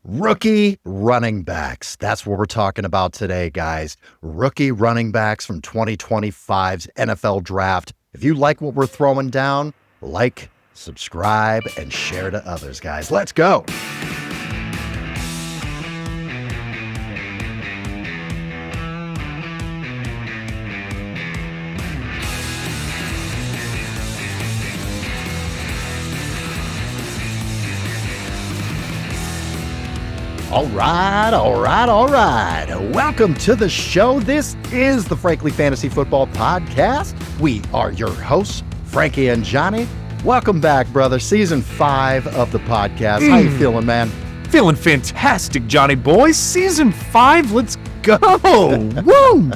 Rookie running backs. That's what we're talking about today, guys. Rookie running backs from 2025's NFL Draft. If you like what we're throwing down, like, subscribe, and share to others, guys. Let's go. All right. Welcome to the show. This is the Frankly Fantasy Football Podcast. We are your hosts, Frankie and Johnny. Welcome back, brother. Season 5 of the podcast. How you feeling, man? Feeling fantastic, Johnny boy. Season 5, let's go. Woo!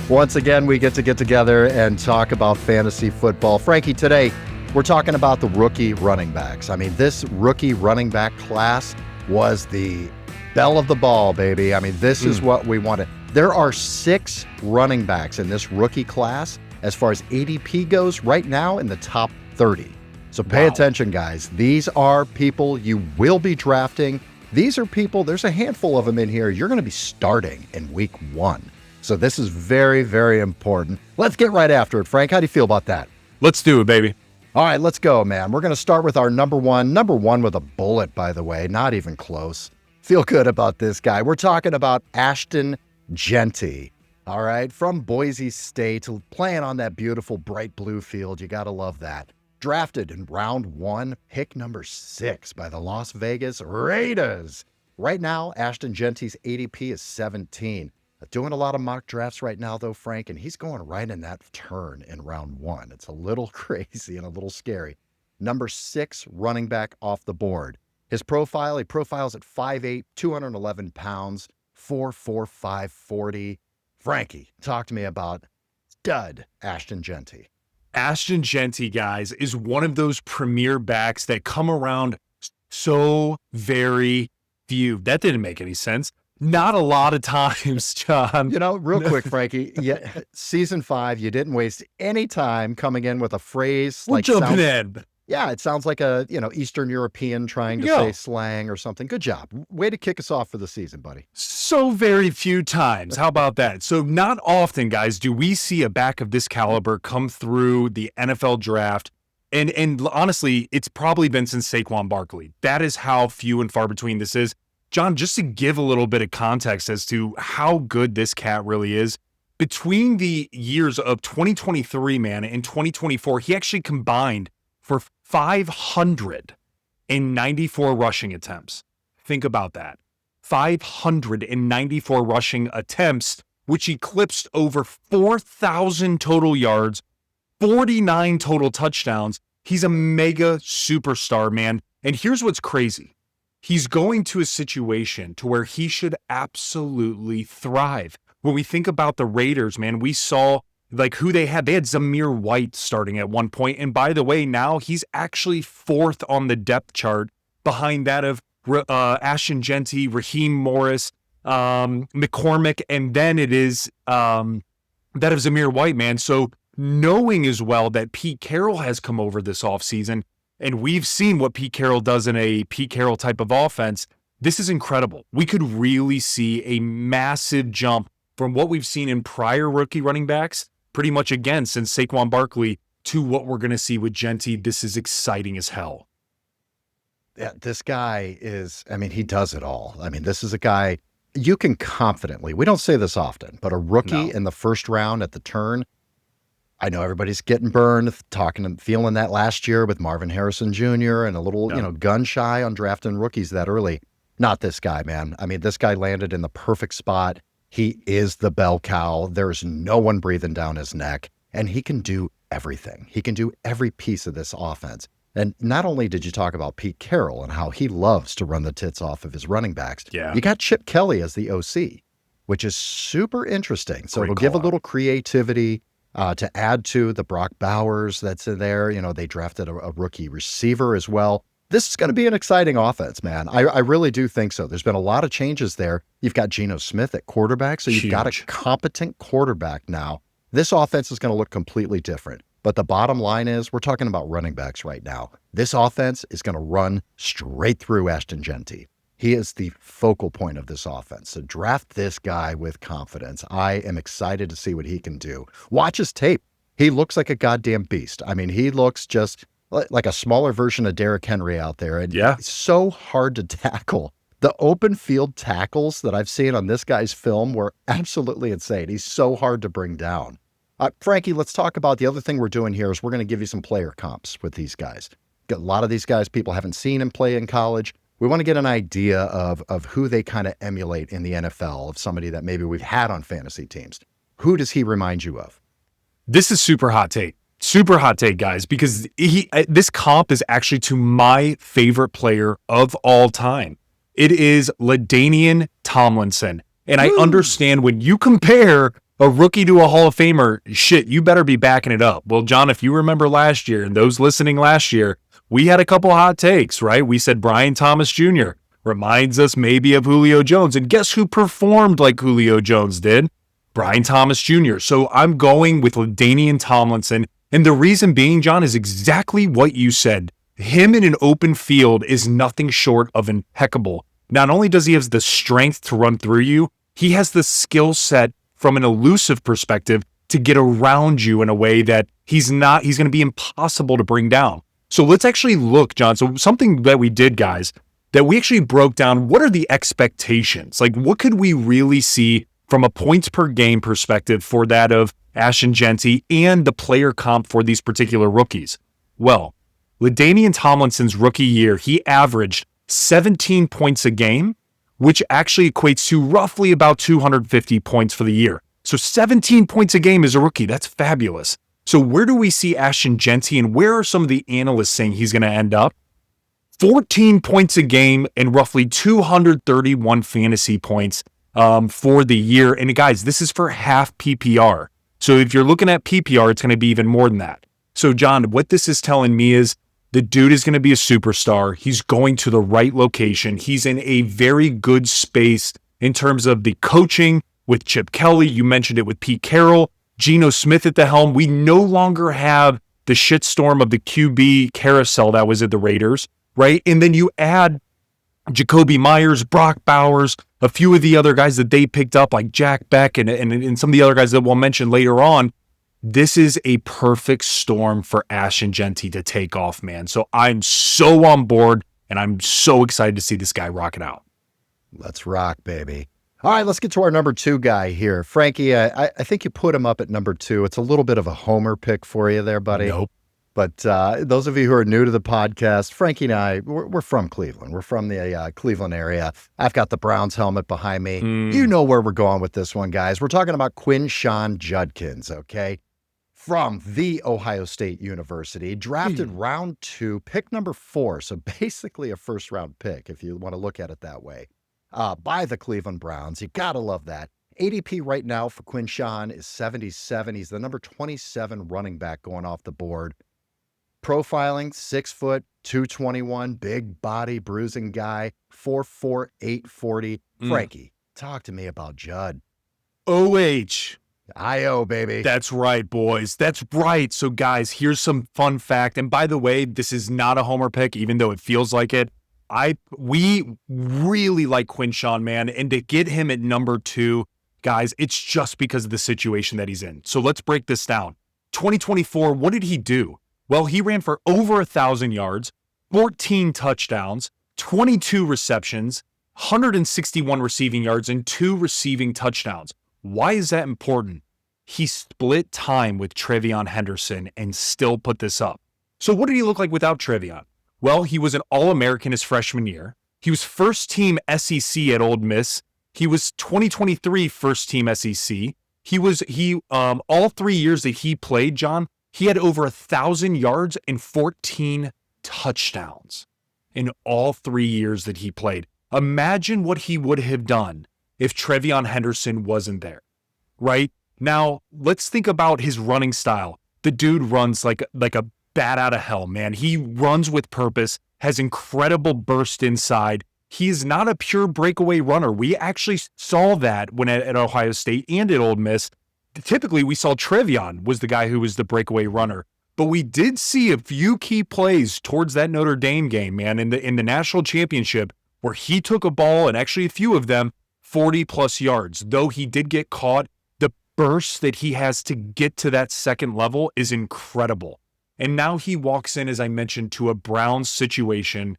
Once again, we get together and talk about fantasy football. Frankie, today we're talking about the rookie running backs. I mean, this rookie running back class was the belle of the ball, baby. I mean, this is what we wanted. There are 6 running backs in this rookie class as far as ADP goes right now in the top 30. So pay attention, guys. These are people you will be drafting. These are people, there's a handful of them in here, you're going to be starting in week 1. So this is very, very important. Let's get right after it, Frank. How do you feel about that? Let's do it, baby. All right, let's go, man. We're going to start with our number one with a bullet, by the way, not even close. Feel good about this guy. We're talking about Ashton Jeanty, all right, from Boise State, playing on that beautiful bright blue field. You got to love that. Drafted in round 1, pick number 6 by the Las Vegas Raiders. Right now, Ashton Jeanty's ADP is 17. Doing a lot of mock drafts right now, though, Frank, and he's going right in that turn in round 1. It's a little crazy and a little scary. Number 6 running back off the board. His profile, he profiles at 5'8", 211 pounds, 4'4", 40. Frankie, talk to me about stud Ashton Jeanty. Ashton Jeanty, guys, is one of those premier backs that come around so very few. That didn't make any sense. Not a lot of times, John. You know, real quick, Frankie, season 5, you didn't waste any time coming in with a phrase We're jumping in. Yeah, it sounds like a, Eastern European trying to say slang or something. Good job. Way to kick us off for the season, buddy. So very few times. How about that? So not often, guys, do we see a back of this caliber come through the NFL draft. And honestly, it's probably been since Saquon Barkley. That is how few and far between this is. John, just to give a little bit of context as to how good this cat really is, between the years of 2023, man, and 2024, he actually combined for 594 rushing attempts. Think about that. 594 rushing attempts, which eclipsed over 4,000 total yards, 49 total touchdowns. He's a mega superstar, man. And here's what's crazy. He's going to a situation to where he should absolutely thrive. When we think about the Raiders, man, we saw like who they had. They had Zamir White starting at one point. And by the way, now he's actually 4th on the depth chart behind that of Ashton Jeanty, Raheem Morris, McCormick, and then it is that of Zamir White, man. So knowing as well that Pete Carroll has come over this offseason, and we've seen what Pete Carroll does in a Pete Carroll type of offense. This is incredible. We could really see a massive jump from what we've seen in prior rookie running backs, pretty much again since Saquon Barkley, to what we're going to see with Jeanty. This is exciting as hell. Yeah, this guy is, he does it all. This is a guy you can confidently, we don't say this often, but a rookie in the first round at the turn, I know everybody's getting burned, talking and feeling that last year with Marvin Harrison Jr. and a little, gun shy on drafting rookies that early. Not this guy, man. This guy landed in the perfect spot. He is the bell cow. There's no one breathing down his neck, and he can do everything. He can do every piece of this offense. And not only did you talk about Pete Carroll and how he loves to run the tits off of his running backs, you got Chip Kelly as the OC, which is super interesting. So it'll give a little creativity to add to the Brock Bowers that's in there. They drafted a rookie receiver as well. This is going to be an exciting offense, man. I really do think so. There's been a lot of changes there. You've got Geno Smith at quarterback, so you've got a competent quarterback now. This offense is going to look completely different. But the bottom line is we're talking about running backs right now. This offense is going to run straight through Ashton Jeanty. He is the focal point of this offense. So draft this guy with confidence. I am excited to see what he can do. Watch his tape. He looks like a goddamn beast. I mean, he looks just like a smaller version of Derrick Henry out there. And it's so hard to tackle. The open field tackles that I've seen on this guy's film were absolutely insane. He's so hard to bring down. Frankie, let's talk about the other thing we're doing here is we're going to give you some player comps with these guys. A lot of these guys people haven't seen him play in college. We want to get an idea of who they kind of emulate in the NFL, of somebody that maybe we've had on fantasy teams. Who does he remind you of? This is super hot take. Super hot take, guys, because this comp is actually to my favorite player of all time. It is LaDainian Tomlinson. And I understand when you compare a rookie to a Hall of Famer, shit, you better be backing it up. Well, John, if you remember last year, and those listening last year, we had a couple hot takes, right? We said Brian Thomas Jr. reminds us maybe of Julio Jones. And guess who performed like Julio Jones did? Brian Thomas Jr. So I'm going with LaDainian Tomlinson. And the reason being, John, is exactly what you said. Him in an open field is nothing short of impeccable. Not only does he have the strength to run through you, he has the skill set from an elusive perspective to get around you in a way that he's going to be impossible to bring down. So let's actually look, John. So something that we did, guys, that we actually broke down, what are the expectations? Like, what could we really see from a points per game perspective for that of Ashton Jeanty and the player comp for these particular rookies? Well, LaDainian Tomlinson's rookie year, he averaged 17 points a game, which actually equates to roughly about 250 points for the year. So 17 points a game as a rookie. That's fabulous. So where do we see Ashton Jeanty, and where are some of the analysts saying he's going to end up? 14 points a game and roughly 231 fantasy points for the year. And guys, this is for half PPR. So if you're looking at PPR, it's going to be even more than that. So John, what this is telling me is the dude is going to be a superstar. He's going to the right location. He's in a very good space in terms of the coaching with Chip Kelly. You mentioned it with Pete Carroll, Geno Smith at the helm. We no longer have the shitstorm of the QB carousel that was at the Raiders, right? And then you add Jacoby Myers, Brock Bowers, a few of the other guys that they picked up like Jack Beck and some of the other guys that we'll mention later on. This is a perfect storm for Ashton Jeanty to take off, man. So I'm so on board, and I'm so excited to see this guy rock it out. Let's rock, baby. All right, let's get to our number 2 guy here. Frankie, I think you put him up at number 2. It's a little bit of a homer pick for you there, buddy. Nope. But those of you who are new to the podcast, Frankie and I, we're from Cleveland. We're from the Cleveland area. I've got the Browns helmet behind me. You know where we're going with this one, guys. We're talking about Quinshon Judkins, okay? From the Ohio State University, drafted round 2, pick number 4. So basically a first-round pick, if you want to look at it that way, by the Cleveland Browns. You got to love that. ADP right now for Quinshon is 77. He's the number 27 running back going off the board. Profiling, 6 foot, 221, big body, bruising guy, 4'4", 840. Frankie, talk to me about Judd. OH. IO, baby. That's right, boys. That's right. So, guys, here's some fun fact. And by the way, this is not a homer pick, even though it feels like it. We really like Quinshon, man. And to get him at number 2, guys, it's just because of the situation that he's in. So let's break this down. 2024, what did he do? Well, he ran for over 1,000 yards, 14 touchdowns, 22 receptions, 161 receiving yards, and 2 receiving touchdowns. Why is that important? He split time with TreVeyon Henderson and still put this up. So what did he look like without TreVeyon? Well, he was an All-American his freshman year. He was first-team SEC at Ole Miss. He was 2023 first-team SEC. All 3 years that he played, John, he had over 1,000 yards and 14 touchdowns in all 3 years that he played. Imagine what he would have done if TreVeyon Henderson wasn't there, right? Now, let's think about his running style. The dude runs like a bat out of hell, man. He runs with purpose, has incredible burst inside. He is not a pure breakaway runner. We actually saw that when at Ohio State and at Ole Miss. Typically, we saw TreVeyon was the guy who was the breakaway runner. But we did see a few key plays towards that Notre Dame game, man, in the national championship, where he took a ball, and actually a few of them, 40-plus yards. Though he did get caught, the burst that he has to get to that second level is incredible. And now he walks in, as I mentioned, to a Browns situation,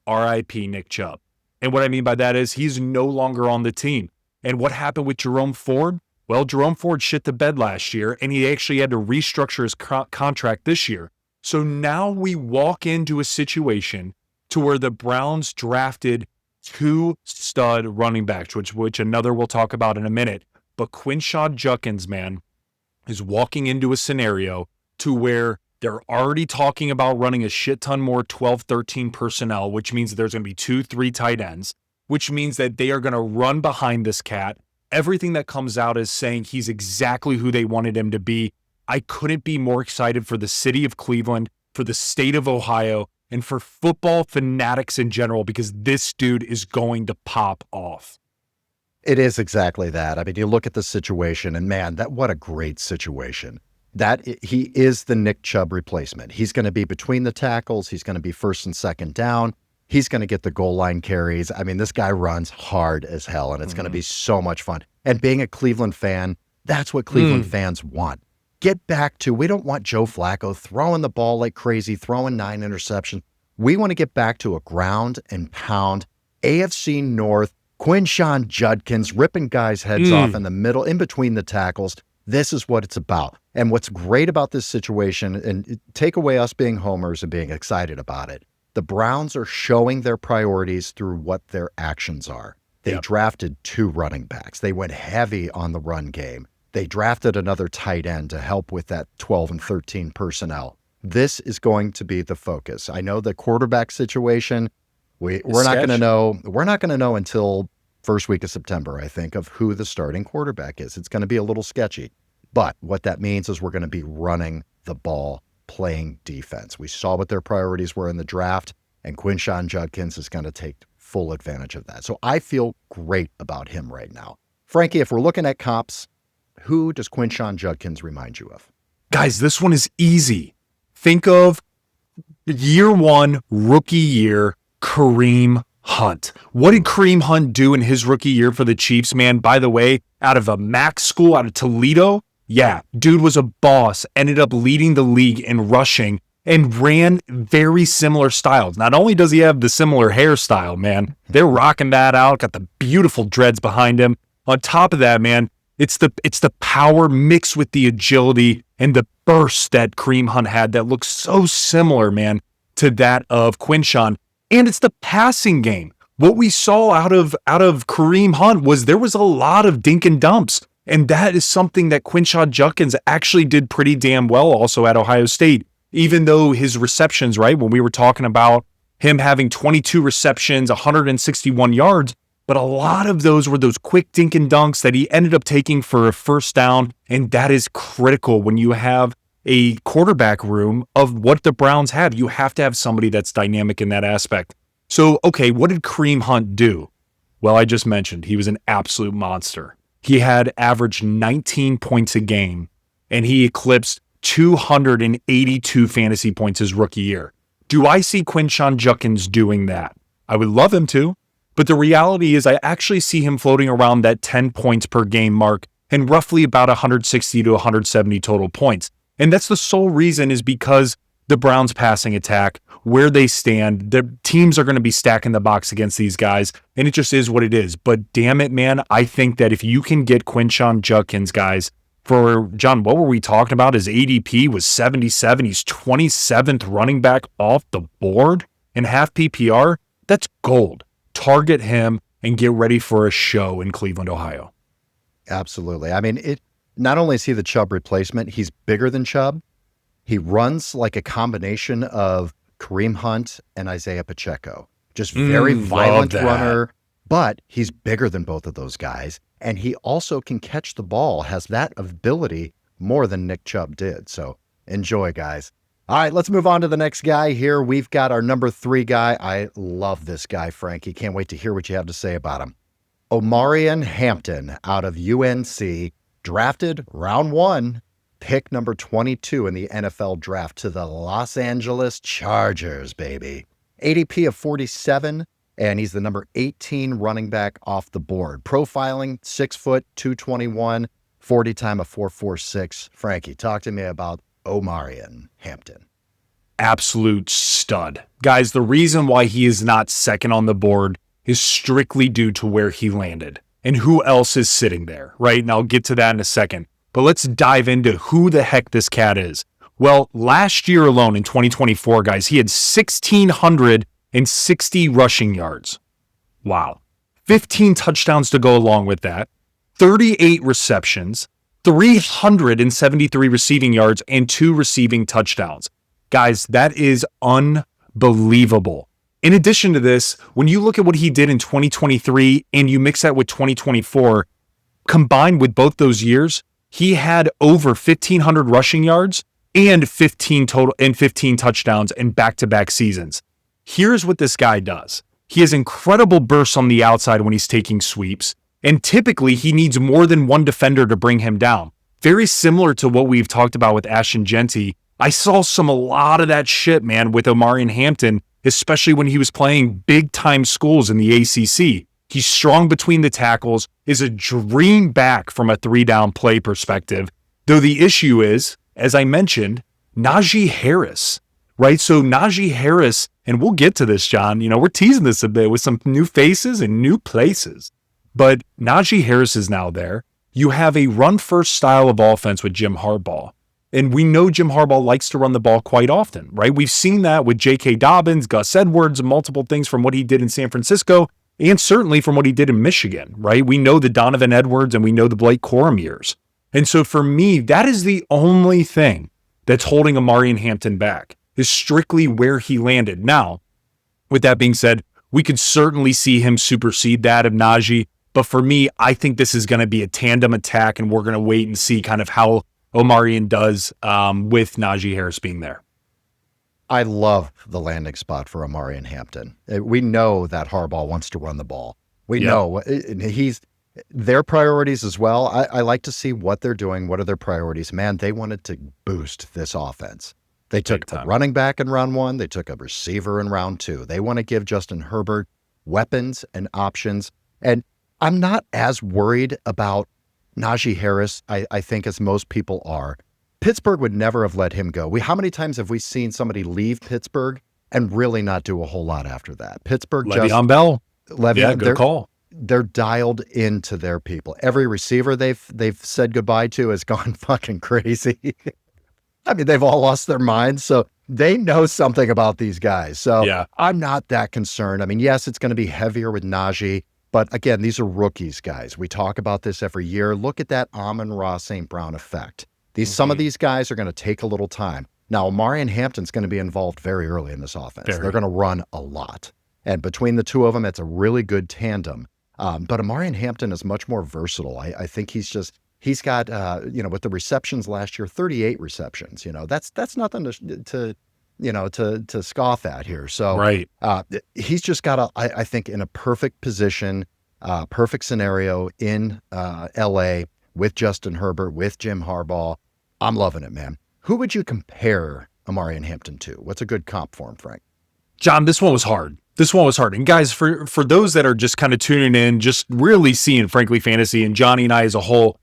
RIP Nick Chubb. And what I mean by that is he's no longer on the team. And what happened with Jerome Ford? Well, Jerome Ford shit the bed last year, and he actually had to restructure his contract this year. So now we walk into a situation to where the Browns drafted 2 stud running backs, which another we'll talk about in a minute. But Quinshon Judkins, man, is walking into a scenario to where they're already talking about running a shit ton more 12, 13 personnel, which means there's going to be 2, 3 tight ends, which means that they are going to run behind this cat. Everything that comes out is saying he's exactly who they wanted him to be. I couldn't be more excited for the city of Cleveland, for the state of Ohio, and for football fanatics in general, because this dude is going to pop off. It is exactly that. I mean, you look at the situation, and man, what a great situation. That he is the Nick Chubb replacement. He's going to be between the tackles. He's going to be first and second down. He's going to get the goal line carries. I mean, this guy runs hard as hell, and it's going to be so much fun. And being a Cleveland fan, that's what Cleveland fans want. Get back to, we don't want Joe Flacco throwing the ball like crazy, throwing 9 interceptions. We want to get back to a ground and pound, AFC North, Quinshon Judkins, ripping guys' heads off in the middle, in between the tackles. This is what it's about. And what's great about this situation, and take away us being homers and being excited about it, the Browns are showing their priorities through what their actions are. They drafted 2 running backs. They went heavy on the run game. They drafted another tight end to help with that 12 and 13 personnel. This is going to be the focus. I know the quarterback situation, we're not going to know. We're not going to know until first week of September, I think, of who the starting quarterback is. It's going to be a little sketchy. But what that means is we're going to be running the ball, playing defense. We saw what their priorities were in the draft, and Quinshon Judkins is going to take full advantage of that. So I feel great about him right now. Frankie, if we're looking at comps, who does Quinshon Judkins remind you of? Guys, this one is easy. Think of year 1, rookie year, Kareem Hunt. What did Kareem Hunt do in his rookie year for the Chiefs, man? By the way, out of a MAC school, out of Toledo, yeah, dude was a boss, ended up leading the league in rushing and ran very similar styles. Not only does he have the similar hairstyle, man, they're rocking that out, got the beautiful dreads behind him. On top of that, man, it's the power mixed with the agility and the burst that Kareem Hunt had that looks so similar, man, to that of Quinshon. And it's the passing game. What we saw out of Kareem Hunt was there was a lot of dink and dumps. And that is something that Quinshon Judkins actually did pretty damn well also at Ohio State. Even though his receptions, right, when we were talking about him having 22 receptions, 161 yards, but a lot of those were those quick dink and dunks that he ended up taking for a first down. And that is critical when you have a quarterback room of what the Browns have. You have to have somebody that's dynamic in that aspect. So, okay, what did Kareem Hunt do? Well, I just mentioned he was an absolute monster. He had averaged 19 points a game, and he eclipsed 282 fantasy points his rookie year. Do I see Quinshon Judkins doing that? I would love him to, but the reality is I actually see him floating around that 10 points per game mark and roughly about 160 to 170 total points. And that's the sole reason is because the Browns passing attack, where they stand, the teams are going to be stacking the box against these guys, and it just is what it is. But damn it, man, I think that if you can get Quinshon Judkins, guys, for John, what were we talking about? His ADP was 77. He's 27th running back off the board in half PPR. That's gold. Target him and get ready for a show in Cleveland, Ohio. Absolutely. I mean, not only is he the Chubb replacement, he's bigger than Chubb. He runs like a combination of Kareem Hunt and Isaiah Pacheco. Just very violent runner, but he's bigger than both of those guys. And he also can catch the ball, has that ability more than Nick Chubb did. So enjoy, guys. All right, let's move on to the next guy here. We've got our number 3 guy. I love this guy, Frankie. Can't wait to hear what you have to say about him. Omarion Hampton out of UNC, drafted round 1, pick number 22 in the NFL draft to the Los Angeles Chargers, baby. ADP of 47, and he's the number 18 running back off the board. Profiling, 6 foot, 221, 40 time of 4.46. Frankie, talk to me about Omarion Hampton. Absolute stud. Guys, the reason why he is not second on the board is strictly due to where he landed and who else is sitting there, right? And I'll get to that in a second. But let's dive into who the heck this cat is. Well, last year alone in 2024, guys, he had 1,660 rushing yards. Wow. 15 touchdowns to go along with that, 38 receptions, 373 receiving yards, and 2 receiving touchdowns. Guys, that is unbelievable. In addition to this, when you look at what he did in 2023 and you mix that with 2024, combined with both those years, he had over 1,500 rushing yards and 15 touchdowns in back-to-back seasons. Here's what this guy does. He has incredible bursts on the outside when he's taking sweeps, and typically he needs more than one defender to bring him down. Very similar to what we've talked about with Ashton Jeanty. I saw a lot of that shit, man, with Omarion Hampton, especially when he was playing big-time schools in the ACC. He's strong between the tackles, is a dream back from a 3-down play perspective. Though the issue is, as I mentioned, Najee Harris, right? So Najee Harris, and we'll get to this, John, we're teasing this a bit with some new faces and new places. But Najee Harris is now there. You have a run-first style of offense with Jim Harbaugh. And we know Jim Harbaugh likes to run the ball quite often, right? We've seen that with J.K. Dobbins, Gus Edwards, and multiple things from what he did in San Francisco, and certainly from what he did in Michigan, right? We know the Donovan Edwards and we know the Blake Corum years. And so for me, that is the only thing that's holding Omarion Hampton back, is strictly where he landed. Now, with that being said, we could certainly see him supersede that of Najee. But for me, I think this is going to be a tandem attack, and we're going to wait and see kind of how Omarion does with Najee Harris being there. I love the landing spot for Omarion Hampton. We know that Harbaugh wants to run the ball. We know he's their priorities as well. I like to see what they're doing. What are their priorities? Man, they wanted to boost this offense. They took a running back in round 1. They took a receiver in round 2. They want to give Justin Herbert weapons and options. And I'm not as worried about Najee Harris, I think, as most people are. Pittsburgh would never have let him go. How many times have we seen somebody leave Pittsburgh and really not do a whole lot after that? Pittsburgh Le'Veon Bell. Good call. They're dialed into their people. Every receiver they've said goodbye to has gone fucking crazy. I mean, they've all lost their minds. So they know something about these guys. So I'm not that concerned. I mean, yes, it's going to be heavier with Najee. But again, these are rookies, guys. We talk about this every year. Look at that Amon-Ra St. Brown effect. Some of these guys are going to take a little time. Now, Omarion Hampton's going to be involved very early in this offense. They're going to run a lot. And between the two of them, it's a really good tandem. But Omarion Hampton is much more versatile. I think he's got, with the receptions last year, 38 receptions. That's nothing to scoff at here. So he's just got I think, in a perfect position, perfect scenario in LA with Justin Herbert, with Jim Harbaugh. I'm loving it, man. Who would you compare Omarion Hampton to? What's a good comp for him, Frank? John, this one was hard. And guys, for those that are just kind of tuning in, just really seeing Frankly Fantasy and Johnny and I as a whole,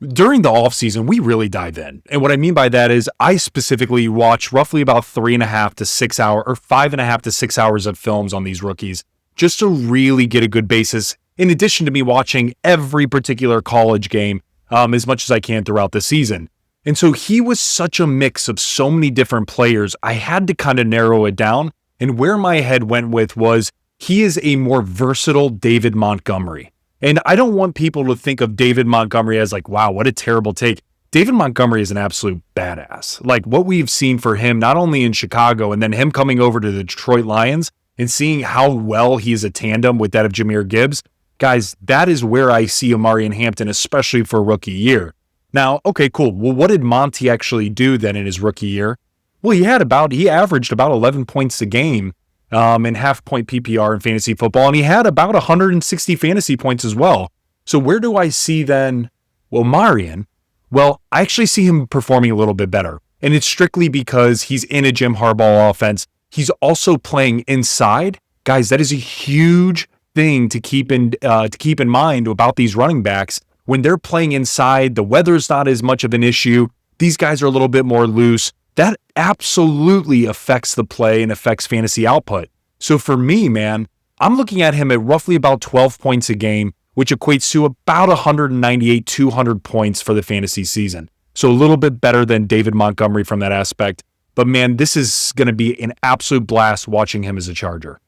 during the offseason, we really dive in. And what I mean by that is I specifically watch roughly about 3.5 to 6 hours or 5.5 to 6 hours of films on these rookies just to really get a good basis, in addition to me watching every particular college game as much as I can throughout the season. And so he was such a mix of so many different players. I had to kind of narrow it down. And where my head went with was he is a more versatile David Montgomery. And I don't want people to think of David Montgomery as like, wow, what a terrible take. David Montgomery is an absolute badass. Like what we've seen for him, not only in Chicago and then him coming over to the Detroit Lions and seeing how well he is a tandem with that of Jahmyr Gibbs. Guys, that is where I see Omarion Hampton, especially for a rookie year. Now, okay, cool. Well, what did Monty actually do then in his rookie year? Well, he averaged about 11 points a game in half-point PPR in fantasy football, and he had about 160 fantasy points as well. So where do I see then Omarion? Well, I actually see him performing a little bit better, and it's strictly because he's in a Jim Harbaugh offense. He's also playing inside, Guys, that is a huge thing to keep in mind about these running backs. When they're playing inside, the weather's not as much of an issue. These guys are a little bit more loose. That absolutely affects the play and affects fantasy output. So for me, man, I'm looking at him at roughly about 12 points a game, which equates to about 198, 200 points for the fantasy season. So a little bit better than David Montgomery from that aspect. But man, this is going to be an absolute blast watching him as a Charger.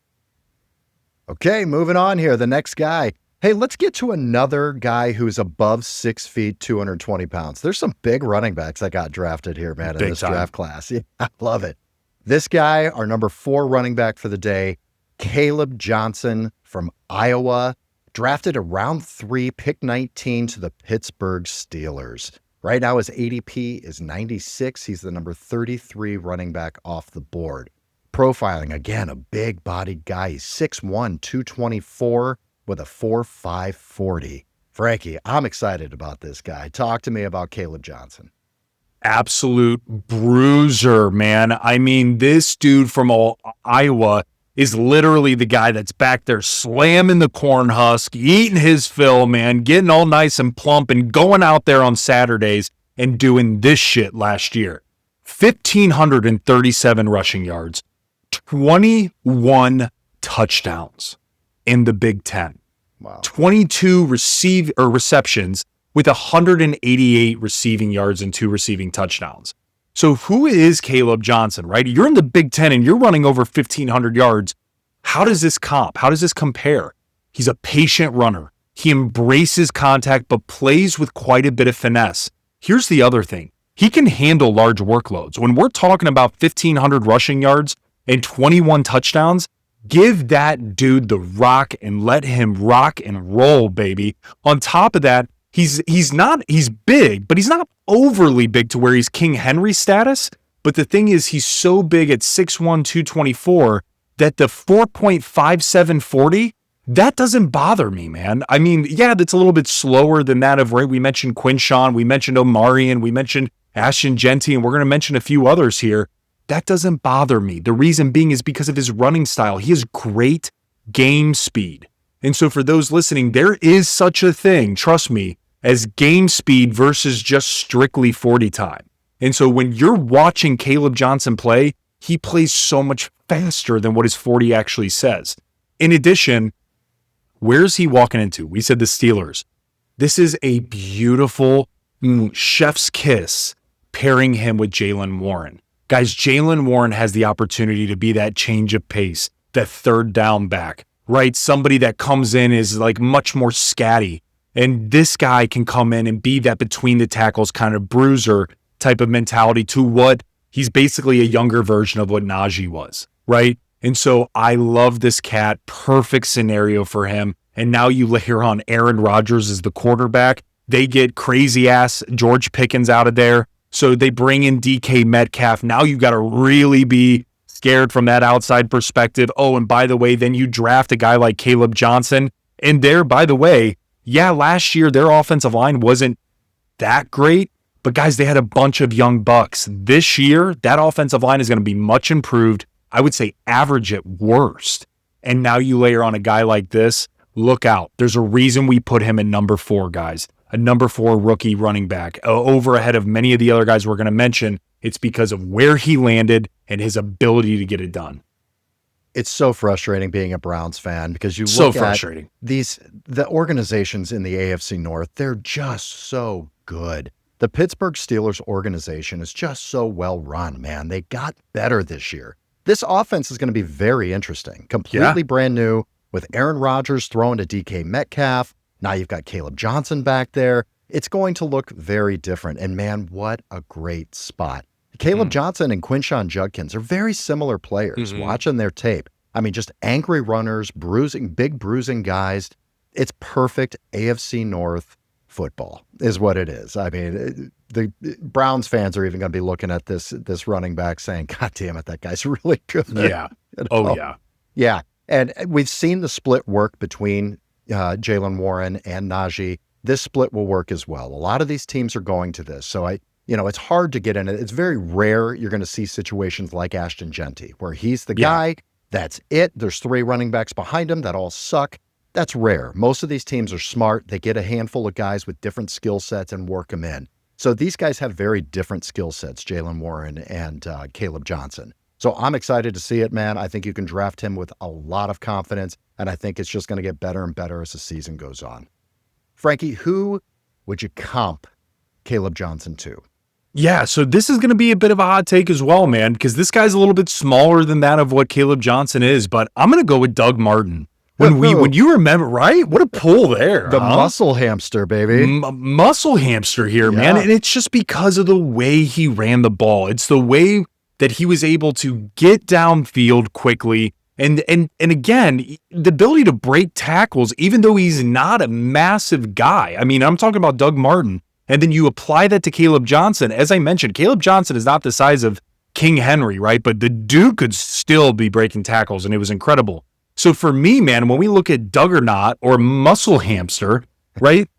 Okay, moving on here. The next guy. Hey, let's get to another guy who's above 6 feet, 220 pounds. There's some big running backs that got drafted here, man, in this draft class. Yeah, I love it. This guy, our number 4 running back for the day, Kaleb Johnson from Iowa, drafted a round 3, pick 19 to the Pittsburgh Steelers. Right now his ADP is 96. He's the number 33 running back off the board. Profiling, again, a big-bodied guy. He's 6'1", 224 with a 4.5 40. Frankie, I'm excited about this guy. Talk to me about Kaleb Johnson. Absolute bruiser, man. I mean, this dude from Iowa is literally the guy that's back there slamming the corn husk, eating his fill, man, getting all nice and plump and going out there on Saturdays and doing this shit last year. 1,537 rushing yards, 21 touchdowns in the Big Ten. Wow. 22 receptions with 188 receiving yards and 2 receiving touchdowns. So who is Kaleb Johnson, right? You're in the Big Ten and you're running over 1,500 yards. How does this comp? How does this compare? He's a patient runner. He embraces contact, but plays with quite a bit of finesse. Here's the other thing. He can handle large workloads. When we're talking about 1,500 rushing yards and 21 touchdowns, give that dude the rock and let him rock and roll, baby. On top of that, he's big, but he's not overly big to where he's King Henry status. But the thing is, he's so big at 6'1", 224 that the 4.57 40, that doesn't bother me, man. I mean, yeah, that's a little bit slower than that of, right? We mentioned Quinshon, we mentioned Omarion, we mentioned Ashton Jeanty, and we're going to mention a few others here. That doesn't bother me. The reason being is because of his running style. He has great game speed. And so for those listening, there is such a thing, trust me, as game speed versus just strictly 40 time. And so when you're watching Kaleb Johnson play, he plays so much faster than what his 40 actually says. In addition, where's he walking into? We said the Steelers. This is a beautiful chef's kiss pairing him with Jaylen Warren. Guys, Jaylen Warren has the opportunity to be that change of pace, that third down back, right? Somebody that comes in is like much more scatty. And this guy can come in and be that between the tackles kind of bruiser type of mentality to what he's basically a younger version of what Najee was, right? And so I love this cat. Perfect scenario for him. And now you layer on Aaron Rodgers as the quarterback. They get crazy ass George Pickens out of there. So they bring in DK Metcalf. Now you got to really be scared from that outside perspective. Oh, and by the way, then you draft a guy like Kaleb Johnson. And there, by the way, yeah, last year their offensive line wasn't that great. But guys, they had a bunch of young bucks. This year, that offensive line is going to be much improved. I would say average at worst. And now you layer on a guy like this. Look out. There's a reason we put him in number 4, guys. A number 4 rookie running back over ahead of many of the other guys we're going to mention. It's because of where he landed and his ability to get it done. It's so frustrating being a Browns fan because you look so frustrating. At the organizations in the AFC North, they're just so good. The Pittsburgh Steelers organization is just so well run, man. They got better this year. This offense is going to be very interesting. Completely brand new with Aaron Rodgers throwing to DK Metcalf. Now you've got Kaleb Johnson back there. It's going to look very different. And man, what a great spot. Kaleb Johnson and Quinshon Judkins are very similar players. Watching their tape. I mean, just angry runners, big bruising guys. It's perfect AFC North football is what it is. I mean, the Browns fans are even going to be looking at this running back saying, God damn it, that guy's really good. Yeah. You know? Oh, yeah. Yeah. And we've seen the split work between Jaylen Warren and Najee. This split will work as well. A lot of these teams are going to this. So it's hard to get in it. It's very rare you're going to see situations like Ashton Jeanty, where he's the guy, That's it. There's 3 running backs behind him that all suck. That's rare. Most of these teams are smart. They get a handful of guys with different skill sets and work them in. So these guys have very different skill sets, Jaylen Warren and Kaleb Johnson. So I'm excited to see it, man. I think you can draft him with a lot of confidence, and I think it's just going to get better and better as the season goes on. Frankie, who would you comp Kaleb Johnson to? Yeah, so this is going to be a bit of a hot take as well, man, because this guy's a little bit smaller than that of what Kaleb Johnson is, but I'm going to go with Doug Martin. When you remember, right? What a pull there. The muscle hamster, baby. Muscle hamster here, man. And it's just because of the way he ran the ball. It's the way that he was able to get downfield quickly. And again, the ability to break tackles, even though he's not a massive guy. I mean, I'm talking about Doug Martin. And then you apply that to Kaleb Johnson. As I mentioned, Kaleb Johnson is not the size of King Henry, right? But the dude could still be breaking tackles, and it was incredible. So for me, man, when we look at Duggernaut or Muscle Hamster, right?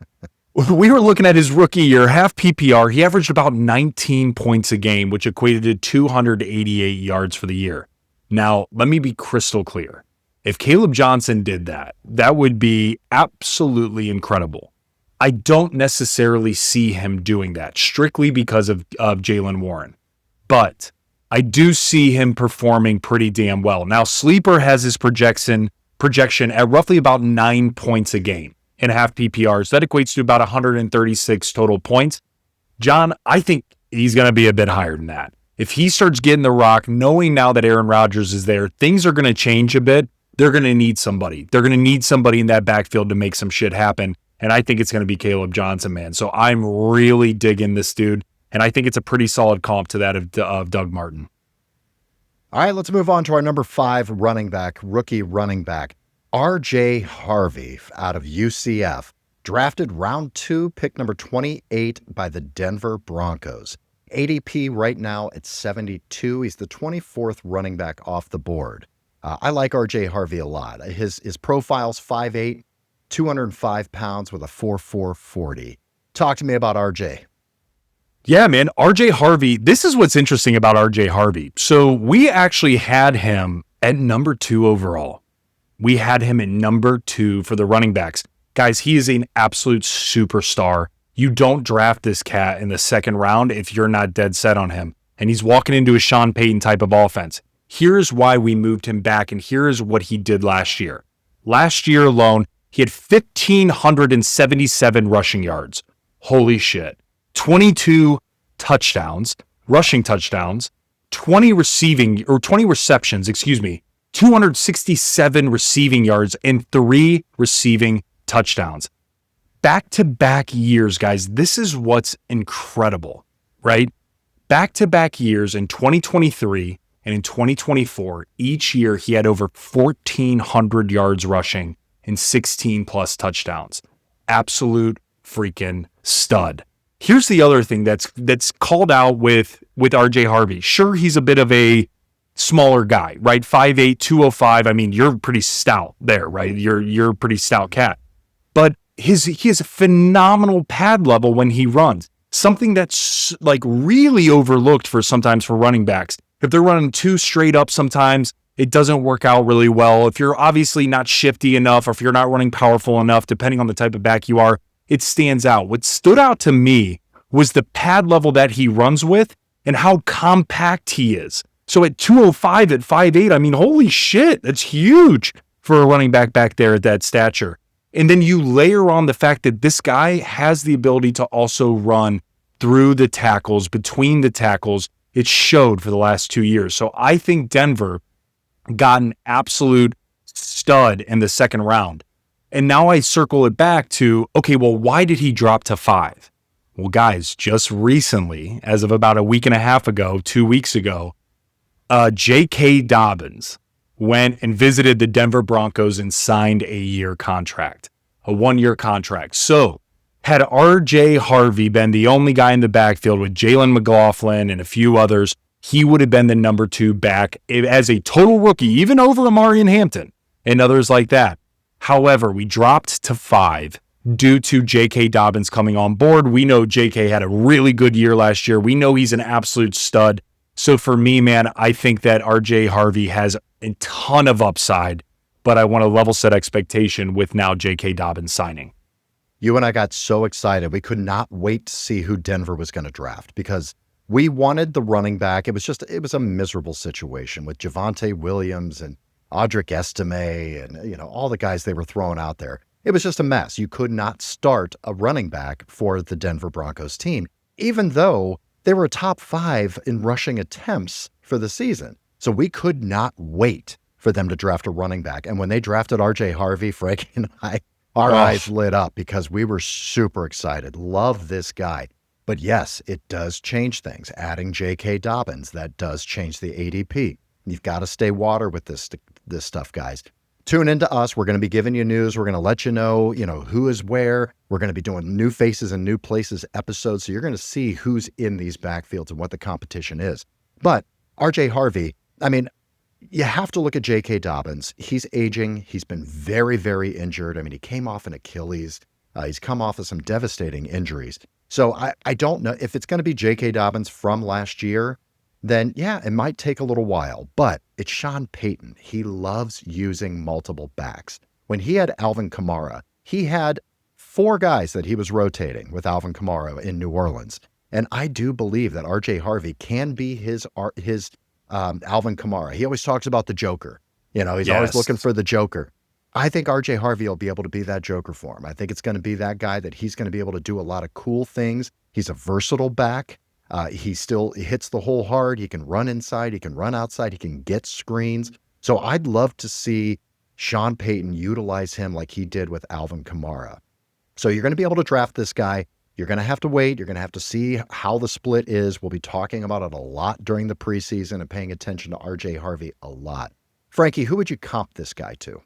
We were looking at his rookie year, half PPR. He averaged about 19 points a game, which equated to 288 yards for the year. Now, let me be crystal clear. If Kaleb Johnson did that, that would be absolutely incredible. I don't necessarily see him doing that strictly because of Jaylen Warren, but I do see him performing pretty damn well. Now, Sleeper has his projection at roughly about 9 points a game in half PPRs. That equates to about 136 total points. John, I think he's going to be a bit higher than that. If he starts getting the rock, knowing now that Aaron Rodgers is there, things are going to change a bit. They're going to need somebody. They're going to need somebody in that backfield to make some shit happen. And I think it's going to be Kaleb Johnson, man. So I'm really digging this dude. And I think it's a pretty solid comp to that of Doug Martin. All right, let's move on to our number 5 running back, rookie running back, R.J. Harvey out of UCF, drafted round 2, pick number 28 by the Denver Broncos. ADP right now at 72. He's the 24th running back off the board. I like R.J. Harvey a lot. His profile's 5'8", 205 pounds with a 4.4 40. Talk to me about R.J. Yeah, man. R.J. Harvey, this is what's interesting about R.J. Harvey. So we actually had him at number 2 overall. We had him at number 2 for the running backs. Guys, he is an absolute superstar. You don't draft this cat in the second round if you're not dead set on him. And he's walking into a Sean Payton type of offense. Here's why we moved him back, and here is what he did last year. Last year alone, he had 1,577 rushing yards. Holy shit. 22 touchdowns, rushing touchdowns, 20 receptions, 267 receiving yards, and 3 receiving touchdowns. Back-to-back years, guys. This is what's incredible, right? Back-to-back years in 2023 and in 2024, each year he had over 1,400 yards rushing and 16 plus touchdowns. Absolute freaking stud. Here's the other thing that's called out with R.J. Harvey. Sure, he's a bit of a smaller guy, right? 5'8", 205. I mean, you're pretty stout there, right? You're a pretty stout cat. But he has a phenomenal pad level when he runs. Something that's like really overlooked sometimes for running backs. If they're running too straight up sometimes, it doesn't work out really well. If you're obviously not shifty enough, or if you're not running powerful enough, depending on the type of back you are, it stands out. What stood out to me was the pad level that he runs with and how compact he is. So at 205, at 5'8", I mean, holy shit, that's huge for a running back there at that stature. And then you layer on the fact that this guy has the ability to also run through the tackles, between the tackles. It showed for the last 2 years. So I think Denver got an absolute stud in the second round. And now I circle it back to, okay, well, why did he drop to 5? Well, guys, just recently, as of about a week and a half ago, 2 weeks ago, J.K. Dobbins went and visited the Denver Broncos and signed a 1-year contract. So had R.J. Harvey been the only guy in the backfield with Jalen McLaughlin and a few others, he would have been the number 2 back as a total rookie, even over Omarion Hampton and others like that. However, we dropped to 5 due to J.K. Dobbins coming on board. We know J.K. had a really good year last year. We know he's an absolute stud. So for me, man, I think that R.J. Harvey has a ton of upside, but I want to level set expectation with now J.K. Dobbins signing. You and I got so excited. We could not wait to see who Denver was going to draft because we wanted the running back. It was a miserable situation with Javonte Williams and Audric Estime and, all the guys they were throwing out there. It was just a mess. You could not start a running back for the Denver Broncos team, even though they were top 5 in rushing attempts for the season. So we could not wait for them to draft a running back. And when they drafted RJ Harvey, Frankie and I, our eyes lit up because we were super excited. Love this guy. But yes, it does change things. Adding J.K. Dobbins, that does change the ADP. You've got to stay water with this stuff, guys. Tune into us. We're going to be giving you news. We're going to let you know, who is where. We're going to be doing new faces and new places episodes. So you're going to see who's in these backfields and what the competition is. But RJ Harvey, you have to look at J.K. Dobbins. He's aging. He's been very, very injured. He came off an Achilles. He's come off of some devastating injuries. So I don't know if it's going to be J.K. Dobbins from last year, then yeah, it might take a little while. But it's Sean Payton. He loves using multiple backs. When he had Alvin Kamara, he had 4 guys that he was rotating with Alvin Kamara in New Orleans. And I do believe that RJ Harvey can be his Alvin Kamara. He always talks about the Joker. He's always looking for the Joker. I think RJ Harvey will be able to be that Joker for him. I think it's going to be that guy that he's going to be able to do a lot of cool things. He's a versatile back. He hits the hole hard. He can run inside. He can run outside. He can get screens. So I'd love to see Sean Payton utilize him like he did with Alvin Kamara. So you're going to be able to draft this guy. You're going to have to wait. You're going to have to see how the split is. We'll be talking about it a lot during the preseason and paying attention to RJ Harvey a lot. Frankie, who would you comp this guy to?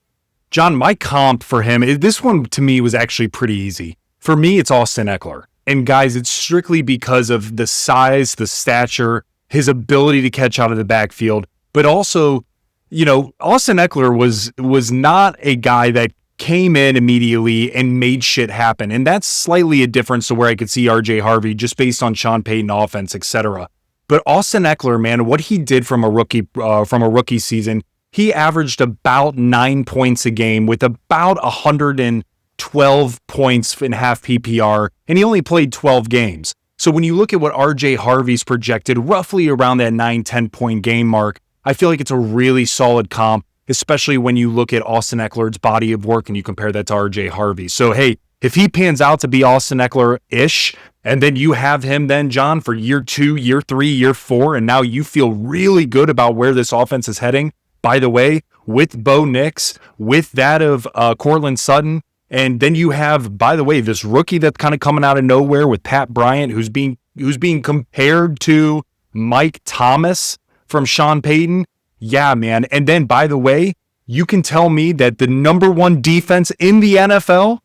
John, my comp for him, this one to me was actually pretty easy. For me, it's Austin Eckler. And guys, it's strictly because of the size, the stature, his ability to catch out of the backfield. But also, Austin Eckler was not a guy that came in immediately and made shit happen. And that's slightly a difference to where I could see RJ Harvey just based on Sean Payton offense, etc. But Austin Eckler, man, what he did from a rookie season, he averaged about 9 points a game with about 112 points in half PPR, and he only played 12 games. So when you look at what RJ Harvey's projected, roughly around that 9-10 point game mark, I feel like it's a really solid comp, especially when you look at Austin Eckler's body of work and you compare that to RJ Harvey. So, hey, if he pans out to be Austin Eckler-ish, and then you have him then, John, for year 2, year 3, year 4, and now you feel really good about where this offense is heading, by the way, with Bo Nix, with that of Courtland Sutton, and then you have, by the way, this rookie that's kind of coming out of nowhere with Pat Bryant, who's being compared to Mike Thomas from Sean Payton. Yeah, man. And then, by the way, you can tell me that the number 1 defense in the NFL,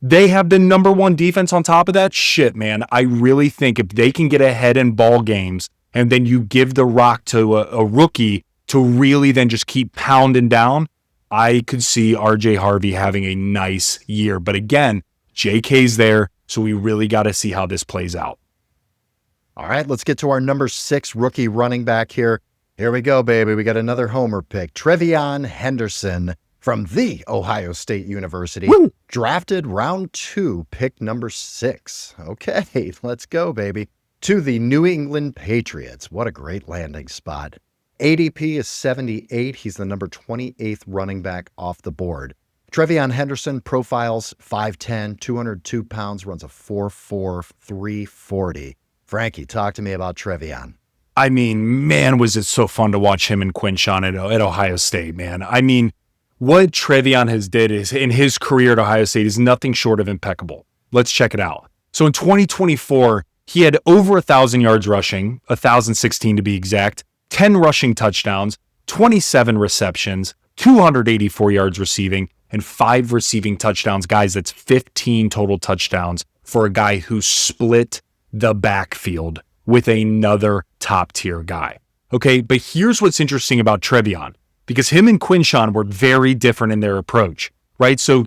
they have the number 1 defense on top of that? Shit, man. I really think if they can get ahead in ball games and then you give the rock to a rookie to really then just keep pounding down, I could see RJ Harvey having a nice year. But again, JK's there, so we really got to see how this plays out. All right, let's get to our number 6 rookie running back here. Here we go, baby. We got another homer pick. TreVeyon Henderson from The Ohio State University. Woo! Drafted round 2, pick number 6. Okay, let's go, baby. To the New England Patriots. What a great landing spot. ADP is 78. He's the number 28th running back off the board. TreVeyon Henderson profiles 5'10", 202 pounds, runs a 4.4, 340. Frankie, talk to me about TreVeyon. I mean, man, was it so fun to watch him and Quinshon at Ohio State, man. I mean, what TreVeyon has did is in his career at Ohio State is nothing short of impeccable. Let's check it out. So in 2024, he had over 1,000 yards rushing, 1,016 to be exact, 10 rushing touchdowns, 27 receptions, 284 yards receiving, and 5 receiving touchdowns. Guys, that's 15 total touchdowns for a guy who split the backfield with another top-tier guy. Okay, but here's what's interesting about TreVeyon, because him and Quinshon were very different in their approach, right? So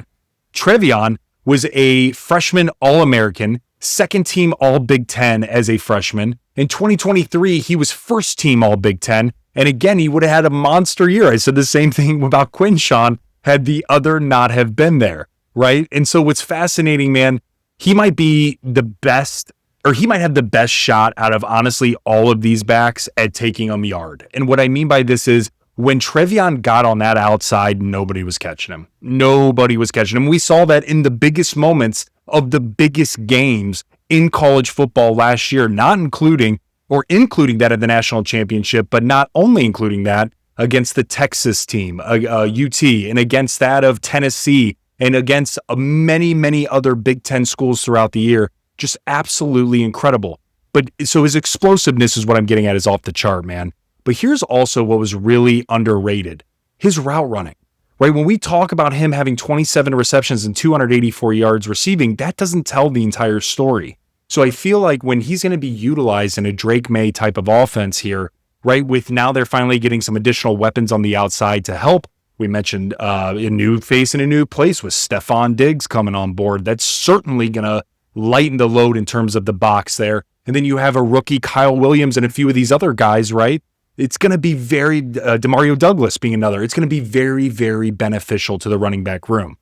TreVeyon was a freshman All-American, second-team All-Big Ten as a freshman. In 2023, he was first-team All-Big Ten. And again, he would have had a monster year. I said the same thing about Quinshon had the other not have been there, right? And so what's fascinating, man, he might be the best, or he might have the best shot out of honestly all of these backs at taking him yard. And what I mean by this is when TreVeyon got on that outside, nobody was catching him. Nobody was catching him. We saw that in the biggest moments of the biggest games in college football last year, not including that at the national championship, but not only including that against the Texas team, UT, and against that of Tennessee, and against many, many other Big Ten schools throughout the year. Just absolutely incredible. But so his explosiveness is what I'm getting at, is off the chart, man. But here's also what was really underrated: his route running, right? When we talk about him having 27 receptions and 284 yards receiving, that doesn't tell the entire story. So I feel like when he's going to be utilized in a Drake May type of offense here, right, with now they're finally getting some additional weapons on the outside to help. We mentioned a new face in a new place with Stephon Diggs coming on board. That's certainly going to lighten the load in terms of the box there. And then you have a rookie Kyle Williams and a few of these other guys, right? It's going to be very, Demario Douglas being another. It's going to be very, very beneficial to the running back room.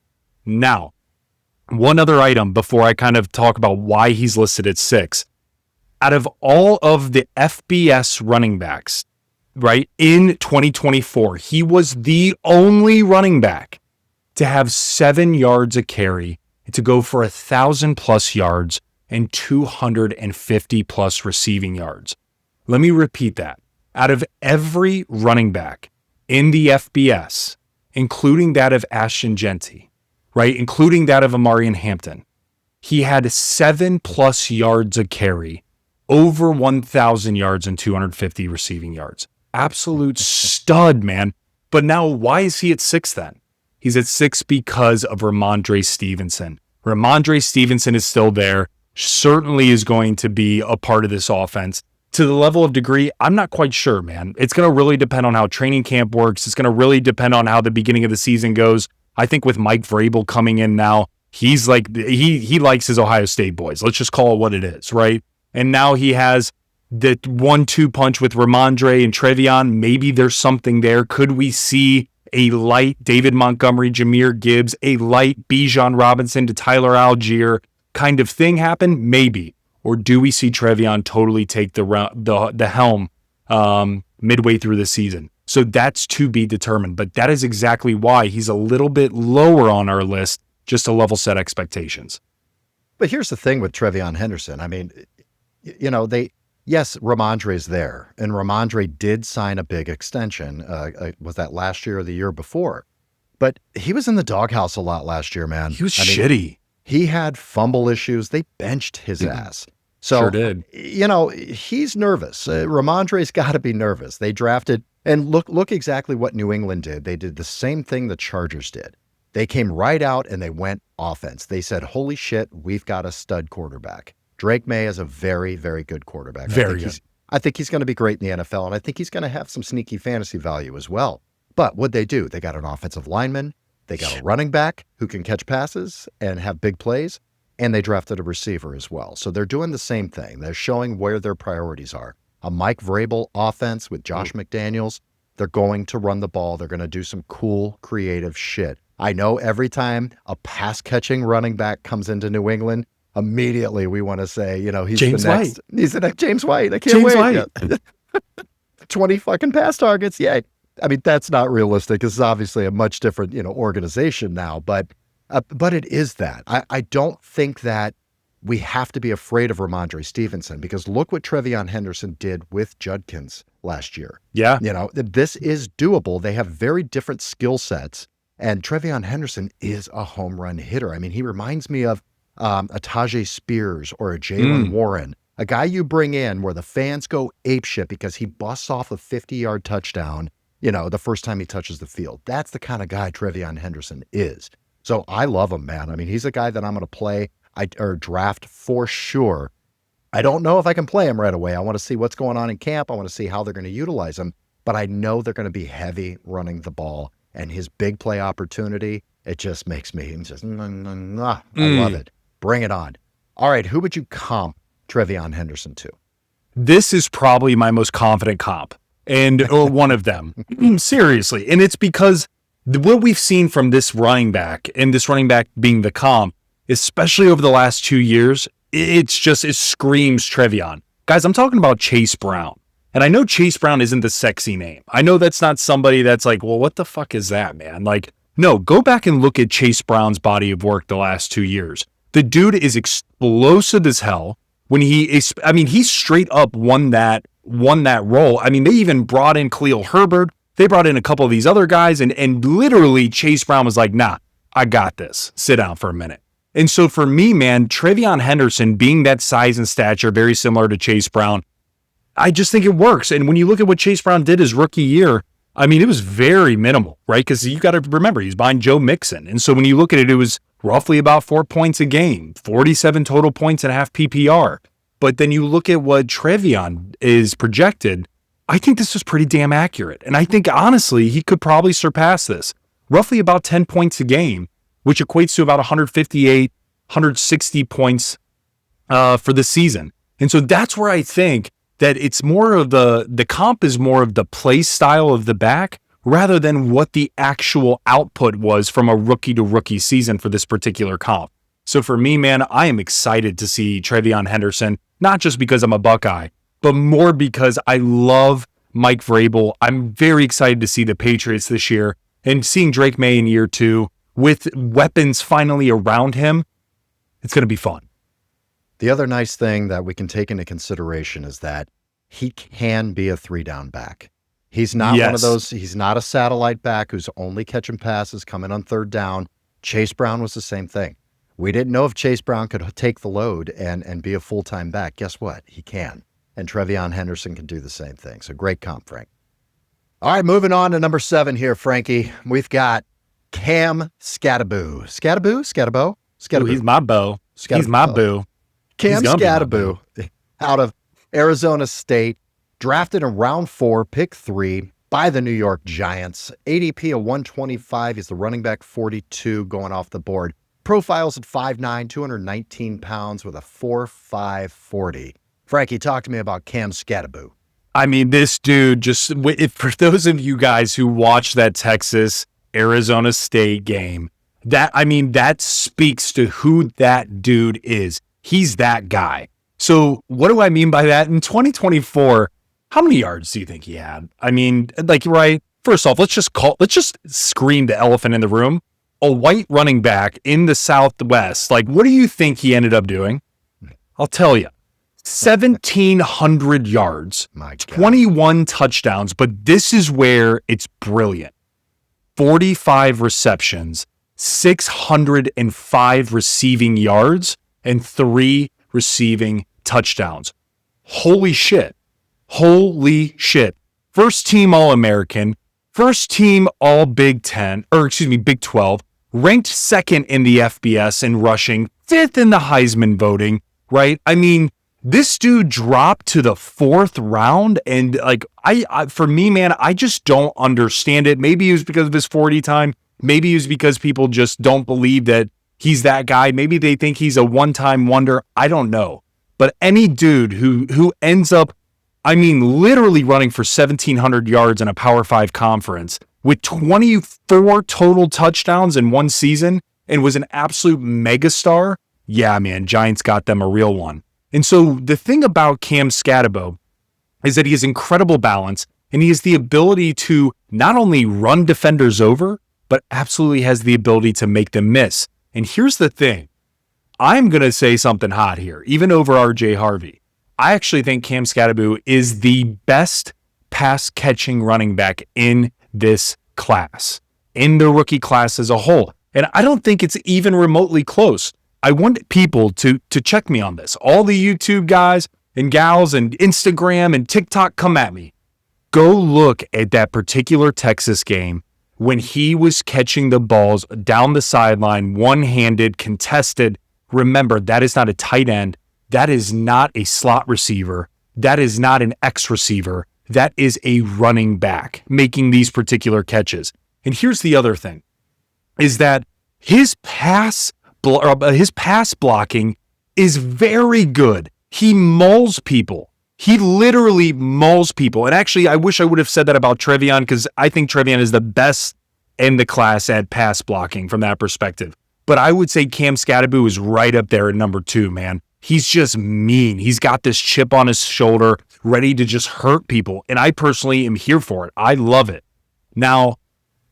Now, one other item before I kind of talk about why he's listed at 6. Out of all of the FBS running backs, right, in 2024, he was the only running back to have 7 yards a carry, to go for 1,000+ yards and 250+ receiving yards. Let me repeat that. Out of every running back in the FBS, including that of Ashton Jeanty, right, including that of Omarion Hampton, he had 7+ yards a carry, over 1,000 yards and 250 receiving yards. Absolute stud, man. But now why is he at 6 then? He's at 6 because of Ramondre Stevenson. Ramondre Stevenson is still there, certainly is going to be a part of this offense. To the level of degree, I'm not quite sure, man. It's going to really depend on how training camp works. It's going to really depend on how the beginning of the season goes. I think with Mike Vrabel coming in now, he's like, he likes his Ohio State boys. Let's just call it what it is, right? And now he has the 1-2 punch with Ramondre and TreVeyon. Maybe there's something there. Could we see a light David Montgomery, Jahmyr Gibbs, a light Bijan Robinson to Tyler Algier kind of thing happen? Maybe. Or do we see TreVeyon totally take the helm midway through the season? So that's to be determined. But that is exactly why he's a little bit lower on our list, just to level set expectations. But here's the thing with TreVeyon Henderson. I mean, you know, yes, Ramondre is there, and Ramondre did sign a big extension. Was that last year or the year before? But he was in the doghouse a lot last year, man. He was shitty. He had fumble issues. They benched his ass. So, sure did. You know, he's nervous. Ramondre's got to be nervous. They drafted, and look exactly what New England did. They did the same thing the Chargers did. They came right out and they went offense. They said, holy shit, we've got a stud quarterback. Drake May is a very, very good quarterback. Very good. I think he's going to be great in the NFL, and I think he's going to have some sneaky fantasy value as well. But what'd they do? They got an offensive lineman. They got a running back who can catch passes and have big plays, and they drafted a receiver as well. So they're doing the same thing. They're showing where their priorities are. A Mike Vrabel offense with Josh McDaniels. They're going to run the ball. They're going to do some cool, creative shit. I know every time a pass-catching running back comes into New England, immediately we want to say, you know, he's James the next. White. He's the next James White. I can't wait. White. 20 fucking pass targets. Yay. I mean, that's not realistic. This is obviously a much different, you know, organization now, but it is that. I don't think that we have to be afraid of Ramondre Stevenson, because look what TreVeyon Henderson did with Judkins last year. Yeah. You know, this is doable. They have very different skill sets, and TreVeyon Henderson is a home run hitter. I mean, he reminds me of a Tajay Spears or a Jaylen Warren, a guy you bring in where the fans go apeshit because he busts off a 50-yard touchdown, you know, the first time he touches the field. That's the kind of guy TreVeyon Henderson is. So I love him, man. I mean, he's a guy that I'm going to play or draft for sure. I don't know if I can play him right away. I want to see what's going on in camp. I want to see how they're going to utilize him, but I know they're going to be heavy running the ball, and his big play opportunity, it just makes me just, I love it. Bring it on. All right, who would you comp TreVeyon Henderson to? This is probably my most confident comp, or one of them. Seriously. And it's because what we've seen from this running back, and this running back being the comp, especially over the last 2 years, it screams TreVeyon. Guys, I'm talking about Chase Brown. And I know Chase Brown isn't the sexy name. I know that's not somebody that's like, well, what the fuck is that, man? Like, no, go back and look at Chase Brown's body of work the last 2 years. The dude is explosive as hell. When he straight up won that role. I mean, they even brought in Khalil Herbert. They brought in a couple of these other guys, and literally Chase Brown was like, nah, I got this. Sit down for a minute. And so for me, man, TreVeyon Henderson being that size and stature, very similar to Chase Brown, I just think it works. And when you look at what Chase Brown did his rookie year, I mean, it was very minimal, right? Because you got to remember, he's behind Joe Mixon. And so when you look at it, it was roughly about 4 points a game, 47 total points and a half PPR. But then you look at what TreVeyon is projected, I think this was pretty damn accurate. And I think, honestly, he could probably surpass this. Roughly about 10 points a game, which equates to about 158, 160 points for the season. And so that's where I think that it's more of the comp is more of the play style of the back rather than what the actual output was from a rookie to rookie season for this particular comp. So for me, man, I am excited to see TreVeyon Henderson, not just because I'm a Buckeye, but more because I love Mike Vrabel. I'm very excited to see the Patriots this year and seeing Drake May in year 2 with weapons finally around him. It's going to be fun. The other nice thing that we can take into consideration is that he can be a 3-down back. He's not one of those. He's not a satellite back who's only catching passes, coming on 3rd down. Chase Brown was the same thing. We didn't know if Chase Brown could take the load and be a full-time back. Guess what? He can. And TreVeyon Henderson can do the same thing. So great comp, Frank. All right, moving on to number 7 here, Frankie. We've got Cam Skattebo. Skattebo? Ooh, he's my beau. He's my boo. Cam Skattebo out of Arizona State, drafted in round 4, pick 3 by the New York Giants. ADP of 125. He's the running back 42 going off the board. Profiles at 5'9", 219 pounds with a 4.5 40. Frankie, talk to me about Cam Skattebo. I mean, this dude for those of you guys who watched that Texas-Arizona State game, that speaks to who that dude is. He's that guy. So what do I mean by that? In 2024, how many yards do you think he had? I mean, right, first off, let's just scream the elephant in the room. A white running back in the Southwest. What do you think he ended up doing? I'll tell you. 1,700 yards, 21 touchdowns, but this is where it's brilliant. 45 receptions, 605 receiving yards, and 3 receiving touchdowns. Holy shit. First team All-American, first team All Big 12, ranked 2nd in the FBS in rushing, 5th in the Heisman voting, right? I mean, this dude dropped to the 4th round, and for me, man, I just don't understand it. Maybe it was because of his 40 time. Maybe it was because people just don't believe that he's that guy. Maybe they think he's a one-time wonder. I don't know. But any dude who ends up, literally running for 1,700 yards in a Power 5 conference with 24 total touchdowns in one season and was an absolute megastar, yeah, man, Giants got them a real one. And so the thing about Cam Skattebo is that he has incredible balance, and he has the ability to not only run defenders over, but absolutely has the ability to make them miss. And here's the thing. I'm going to say something hot here, even over RJ Harvey. I actually think Cam Skattebo is the best pass-catching running back in this class, in the rookie class as a whole. And I don't think it's even remotely close. I want people to check me on this. All the YouTube guys and gals and Instagram and TikTok, come at me. Go look at that particular Texas game when he was catching the balls down the sideline, one-handed, contested. Remember, that is not a tight end. That is not a slot receiver. That is not an X receiver. That is a running back making these particular catches. And here's the other thing, is that his pass blocking is very good. He mauls people He literally mauls people. And actually, I wish I would have said that about TreVeyon, because I think TreVeyon is the best in the class at pass blocking from that perspective. But I would say Cam Skattebo is right up there at number 2, man. He's just mean. He's got this chip on his shoulder, ready to just hurt people. And I personally am here for it. I love it. Now,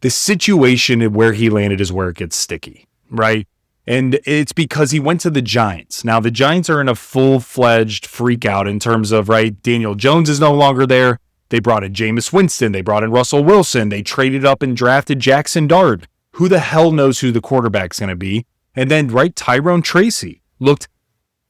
the situation where he landed is where it gets sticky, right? And it's because he went to the Giants. Now, the Giants are in a full-fledged freak out in terms of, right, Daniel Jones is no longer there. They brought in Jameis Winston. They brought in Russell Wilson. They traded up and drafted Jackson Dart. Who the hell knows who the quarterback's going to be? And then, right, Tyrone Tracy looked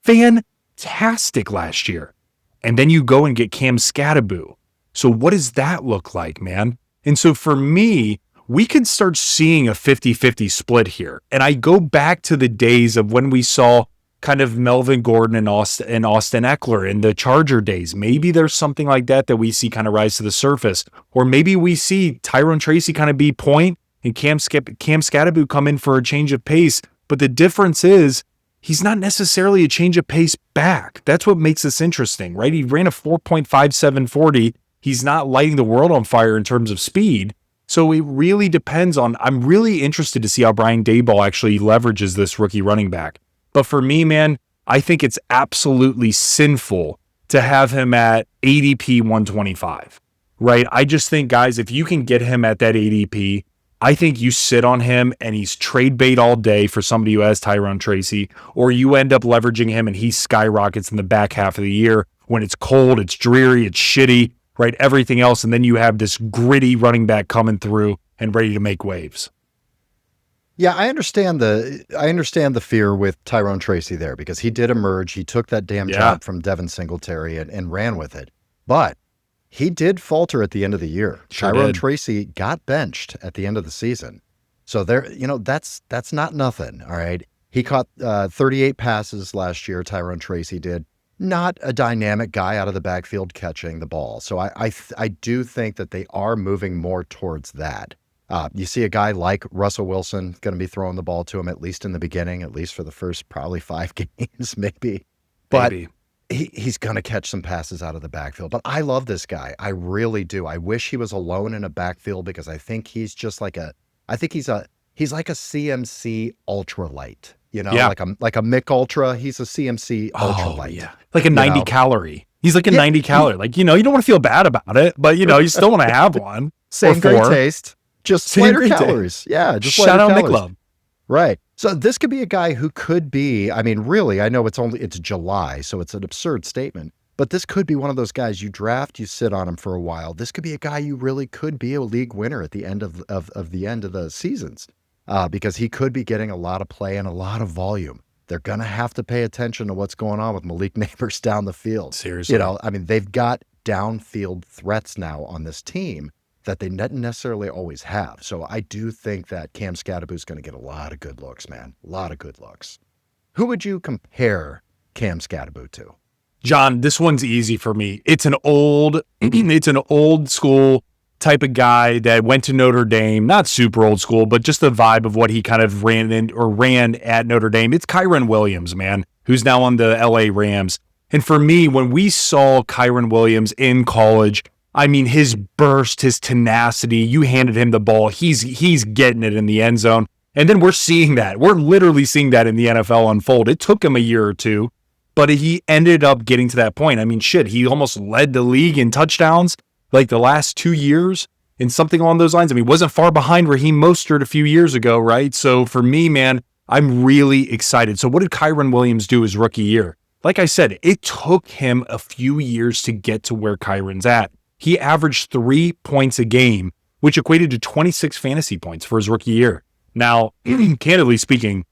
fantastic last year. And then you go and get Cam Skattebo. So what does that look like, man? And so for me, we could start seeing a 50-50 split here. And I go back to the days of when we saw kind of Melvin Gordon and Austin Eckler in the Charger days. Maybe there's something like that we see kind of rise to the surface. Or maybe we see Tyrone Tracy kind of be point and Cam Skattebo come in for a change of pace. But the difference is he's not necessarily a change of pace back. That's what makes this interesting, right? He ran a 4.5740. He's not lighting the world on fire in terms of speed. So it really depends on, I'm really interested to see how Brian Daboll actually leverages this rookie running back. But for me, man, I think it's absolutely sinful to have him at ADP 125, right? I just think, guys, if you can get him at that ADP, I think you sit on him and he's trade bait all day for somebody who has Tyrone Tracy, or you end up leveraging him and he skyrockets in the back half of the year when it's cold, it's dreary, it's shitty, right? Everything else. And then you have this gritty running back coming through and ready to make waves. Yeah, I understand the fear with Tyrone Tracy there, because he did emerge. He took that damn job from Devin Singletary and ran with it. But he did falter at the end of the year. Tyrone Tracy got benched at the end of the season. So there, that's not nothing. All right. He caught 38 passes last year. Tyrone Tracy did. Not a dynamic guy out of the backfield catching the ball. So I do think that they are moving more towards that. You see a guy like Russell Wilson going to be throwing the ball to him, at least in the beginning, at least for the first probably 5 games, maybe. But he's going to catch some passes out of the backfield. But I love this guy. I really do. I wish he was alone in a backfield, because I think he's just like he's like a CMC ultralight. Like a Mick Ultra. He's a CMC ultralight. Yeah. Like a 90 calorie. He's like a 90 calorie. Like, you don't want to feel bad about it, but you still want to have one. Same great taste. Just lighter calories. Yeah. Just shout out Nick Love. Right. So this could be a guy who could be, I mean, really, I know it's July, so it's an absurd statement, but this could be one of those guys you draft, you sit on him for a while. This could be a guy you really could be a league winner at the end of the end of the seasons, because he could be getting a lot of play and a lot of volume. They're going to have to pay attention to what's going on with Malik Neighbors down the field. Seriously. They've got downfield threats now on this team that they didn't necessarily always have. So I do think that Cam Skattebo is going to get a lot of good looks, man. A lot of good looks. Who would you compare Cam Skattebo to? John, this one's easy for me. It's an old school type of guy that went to Notre Dame, not super old school, but just the vibe of what he kind of ran at Notre Dame. It's Kyren Williams, man, who's now on the LA Rams. And for me, when we saw Kyren Williams in college, I mean, his burst, his tenacity, you handed him the ball, he's getting it in the end zone. And then we're seeing that. We're literally seeing that in the NFL unfold. It took him a year or two, but he ended up getting to that point. I mean, shit, he almost led the league in touchdowns like the last 2 years and something along those lines. I mean, he wasn't far behind Raheem Mostert a few years ago, right? So for me, man, I'm really excited. So what did Kyren Williams do his rookie year? Like I said, it took him a few years to get to where Kyren's at. He averaged 3 points a game, which equated to 26 fantasy points for his rookie year. Now, candidly speaking,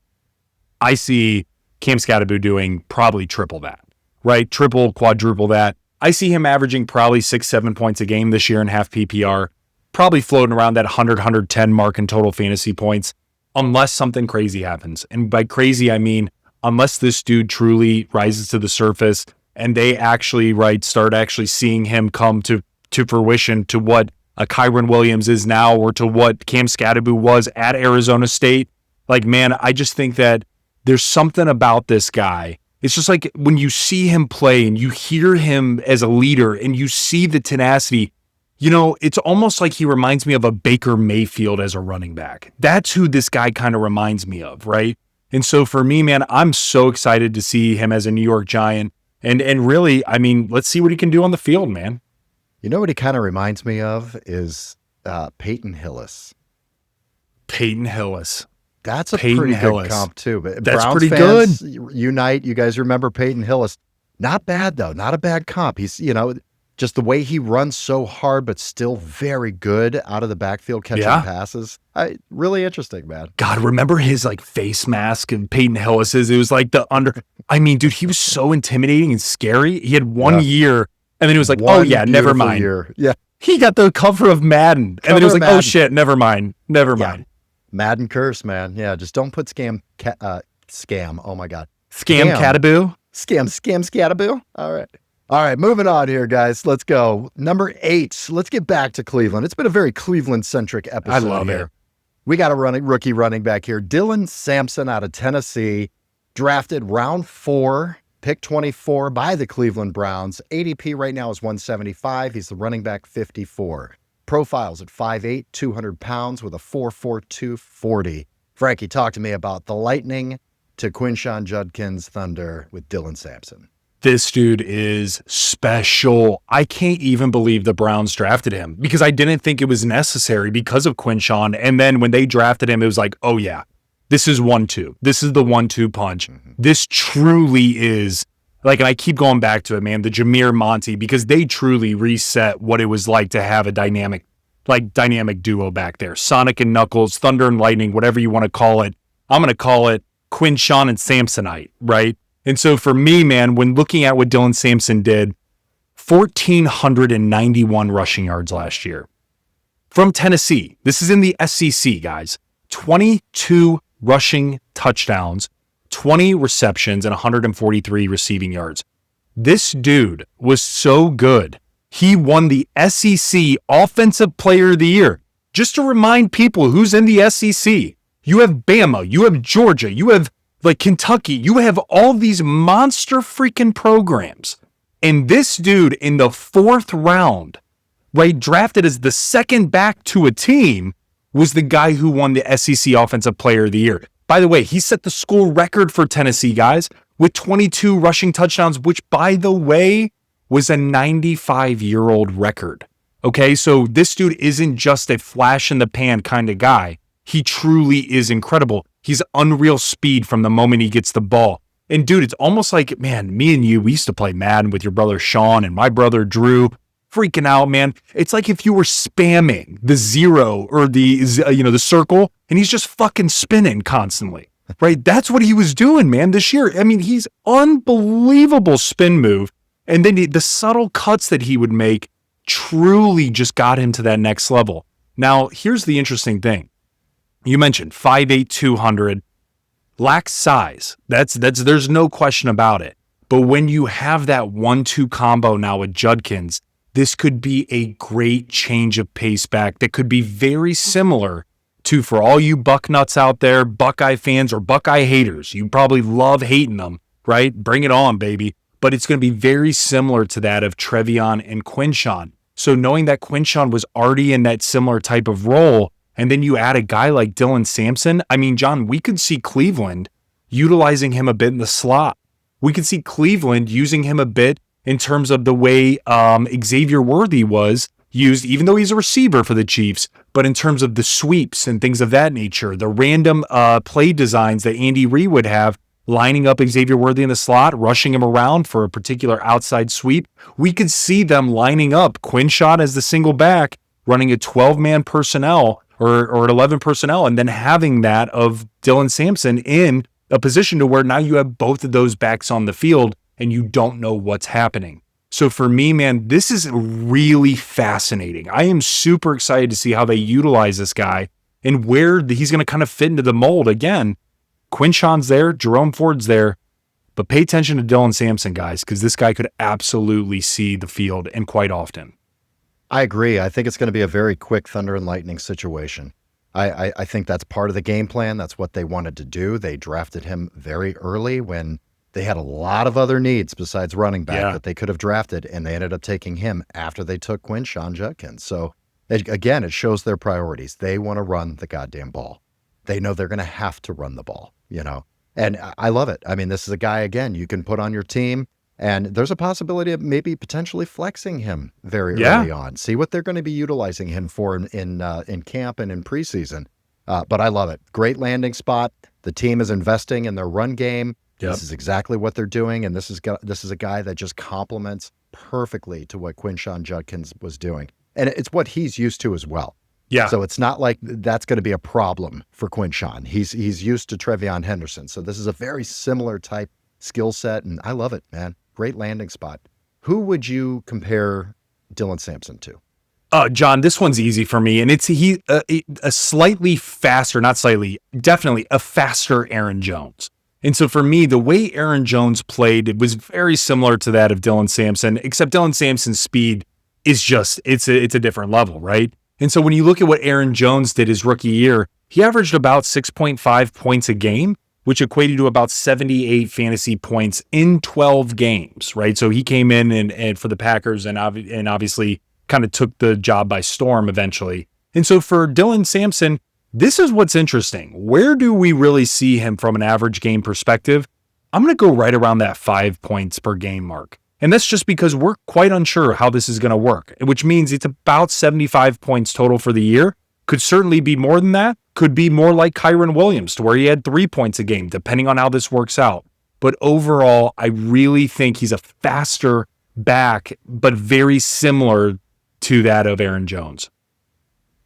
I see Cam Skattebo doing probably triple that, right? Triple, quadruple that. I see him averaging probably 6-7 points a game this year in half PPR, probably floating around that 100-110 mark in total fantasy points, unless something crazy happens. And by crazy, I mean, unless this dude truly rises to the surface and they actually, start actually seeing him come to fruition to what a Kyren Williams is now, or to what Cam Skattebo was at Arizona State. Like, man, I just think that there's something about this guy It's just like when you see him play and you hear him as a leader and you see the tenacity, it's almost like he reminds me of a Baker Mayfield as a running back. That's who this guy kind of reminds me of, right? And so for me, man, I'm so excited to see him as a New York Giant. And really, I mean, let's see what he can do on the field, man. You know what he kind of reminds me of is Peyton Hillis. Peyton Hillis. That's a pretty good comp too. But that's Browns pretty fans, good. Unite. You guys remember Peyton Hillis? Not bad though. Not a bad comp. He's just the way he runs so hard, but still very good out of the backfield catching passes. Really interesting, man. God, remember his face mask and Peyton Hillis's? It was like I mean, dude, he was so intimidating and scary. He had 1 year, and then he was like, "Oh yeah, never mind." Yeah, he got the cover of Madden, and then he was like, "Oh shit, never mind." Madden curse, man. Yeah, just don't put scam. Oh my God, scam Skattebo. Scam Skattebo. All right, moving on here, guys. Let's go. Number 8. Let's get back to Cleveland. It's been a very Cleveland-centric episode. I love it. We got a rookie running back here. Dylan Sampson out of Tennessee, drafted round 4, pick 24 by the Cleveland Browns. ADP right now is 175. He's the running back 54. Profiles at 5'8", 200 pounds with a 4.42 40. Frankie, talk to me about the Lightning to Quinshon Judkins Thunder with Dylan Sampson. This dude is special. I can't even believe the Browns drafted him because I didn't think it was necessary because of Quinshon. And then when they drafted him, it was like, oh yeah, this is 1-2. This is the 1-2 punch. Mm-hmm. This truly is and I keep going back to it, man, the Jameer Monty, because they truly reset what it was like to have a dynamic duo back there. Sonic and Knuckles, Thunder and Lightning, whatever you want to call it. I'm going to call it Quinshon and Samsonite, right? And so for me, man, when looking at what Dylan Sampson did, 1,491 rushing yards last year. From Tennessee, this is in the SEC, guys. 22 rushing touchdowns, 20 receptions, and 143 receiving yards. This dude was so good. He won the SEC Offensive Player of the Year. Just to remind people who's in the SEC, you have Bama, you have Georgia, you have Kentucky, you have all these monster freaking programs. And this dude in the 4th round, drafted as the second back to a team, was the guy who won the SEC Offensive Player of the Year. By the way, he set the school record for Tennessee, guys, with 22 rushing touchdowns, which, by the way, was a 95-year-old record. Okay, so this dude isn't just a flash-in-the-pan kind of guy. He truly is incredible. He's unreal speed from the moment he gets the ball. And dude, it's almost like, man, me and you, we used to play Madden with your brother Sean and my brother Drew, freaking out, man. It's like if you were spamming the 0 or the circle, and he's just fucking spinning constantly, right? That's what he was doing, man, this year. I mean, he's unbelievable spin move. And then the subtle cuts that he would make truly just got him to that next level. Now, here's the interesting thing. You mentioned 5'8", 200, lacks size. There's no question about it. But when you have that 1-2 combo now with Judkins, this could be a great change of pace back that could be very similar to, for all you Bucknuts out there, Buckeye fans or Buckeye haters, you probably love hating them, right? Bring it on, baby. But it's going to be very similar to that of TreVeyon and Quinshon. So knowing that Quinshon was already in that similar type of role, and then you add a guy like Dylan Sampson, I mean, John, we could see Cleveland utilizing him a bit in the slot. We could see Cleveland using him a bit in terms of the way Xavier Worthy was used, even though he's a receiver for the Chiefs, but in terms of the sweeps and things of that nature, the random play designs that Andy Reid would have, lining up Xavier Worthy in the slot, rushing him around for a particular outside sweep. We could see them lining up Quinshon as the single back, running a 12-man personnel or an 11 personnel, and then having that of Dylan Sampson in a position to where now you have both of those backs on the field and you don't know what's happening. So for me, man, this is really fascinating. I am super excited to see how they utilize this guy and where he's going to kind of fit into the mold. Again, Quinshon's there, Jerome Ford's there, but pay attention to Dylan Sampson, guys, because this guy could absolutely see the field and quite often. I agree. I think it's going to be a very quick Thunder and Lightning situation. I think that's part of the game plan. That's what they wanted to do. They drafted him very early when They had a lot of other needs besides running back Yeah. that they could have drafted, and they ended up taking him after they took Quinshon Judkins. So, again, it shows their priorities. They want to run the goddamn ball. They know they're going to have to run the ball, And I love it. I mean, this is a guy, again, you can put on your team, and there's a possibility of maybe potentially flexing him very early on. See what they're going to be utilizing him for in camp and in preseason. But I love it. Great landing spot. The team is investing in their run game. Yep. This is exactly what they're doing, and this is a guy that just complements perfectly to what Quinshon Judkins was doing, and it's what he's used to as well. Yeah. So it's not like that's going to be a problem for Quinshon. He's used to TreVeyon Henderson, so this is a very similar type skill set, and I love it, man. Great landing spot. Who would you compare Dylan Sampson to? John, this one's easy for me, and it's a slightly faster, not slightly, definitely a faster Aaron Jones. And so for me, the way Aaron Jones played, it was very similar to that of Dylan Sampson, except Dylan Sampson's speed is just, it's a different level, right? And so when you look at what Aaron Jones did his rookie year, he averaged about 6.5 points a game, which equated to about 78 fantasy points in 12 games, right? So he came in and for the Packers and obviously kind of took the job by storm eventually. And so for Dylan Sampson, this is what's interesting. Where do we really see him from an average game perspective? I'm going to go right around that 5 points per game mark. And that's just because we're quite unsure how this is going to work, which means it's about 75 points total for the year. Could certainly be more than that. Could be more like Kyren Williams to where he had 3 points a game, depending on how this works out. But overall, I really think he's a faster back, but very similar to that of Aaron Jones.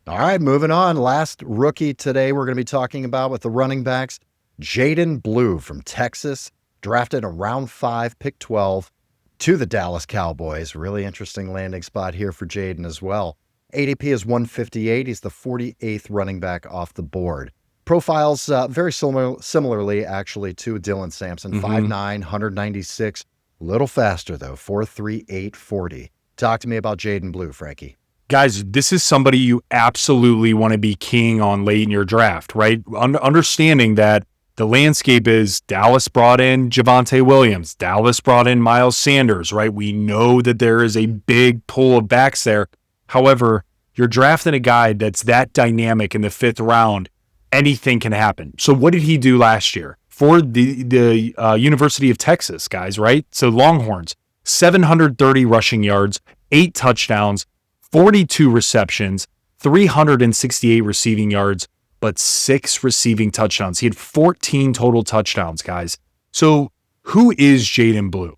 All right, moving on. Last rookie today we're going to be talking about with the running backs, Jaydon Blue from Texas, drafted in round 5, pick 12, to the Dallas Cowboys. Really interesting landing spot here for Jaydon as well. ADP is 158. He's the 48th running back off the board. Profiles very similarly, actually, to Dylan Sampson. 5'9", 196. A little faster, though, 4.38 40. Talk to me about Jaydon Blue, Frankie. Guys, this is somebody you absolutely want to be keying on late in your draft, right? Understanding that the landscape is Dallas brought in Javonte Williams. Dallas brought in Miles Sanders, right? We know that there is a big pool of backs there. However, you're drafting a guy that's that dynamic in the 5th round. Anything can happen. So what did he do last year for the University of Texas, guys, right? So Longhorns, 730 rushing yards, 8 touchdowns, 42 receptions, 368 receiving yards, but 6 receiving touchdowns. He had 14 total touchdowns, guys. So who is Jaydon Blue?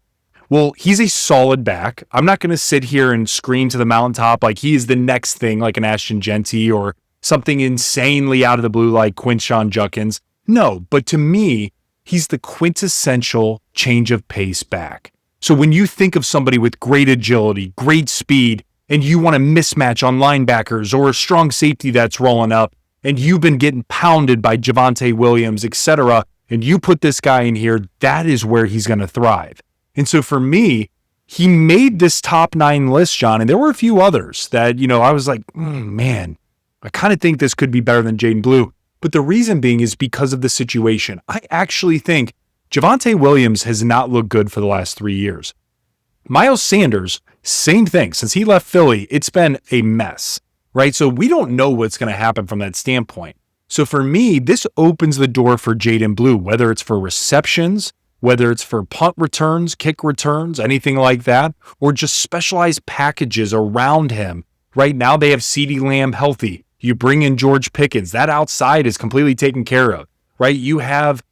Well, he's a solid back. I'm not going to sit here and scream to the mountaintop like he is the next thing like an Ashton Jeanty or something insanely out of the blue like Quinshon Judkins. No, but to me, he's the quintessential change of pace back. So when you think of somebody with great agility, great speed, and you want a mismatch on linebackers or a strong safety that's rolling up, and you've been getting pounded by Javonte Williams, etc., and you put this guy in here, that is where he's going to thrive. And so for me, he made this top 9 list, John, and there were a few others that, I was like, man, I kind of think this could be better than Jaydon Blue. But the reason being is because of the situation. I actually think Javonte Williams has not looked good for the last 3 years. Miles Sanders, same thing. Since he left Philly, it's been a mess, right? So we don't know what's going to happen from that standpoint. So for me, this opens the door for Jaydon Blue, whether it's for receptions, whether it's for punt returns, kick returns, anything like that, or just specialized packages around him. Right now they have CeeDee Lamb healthy. You bring in George Pickens. That outside is completely taken care of, right? You have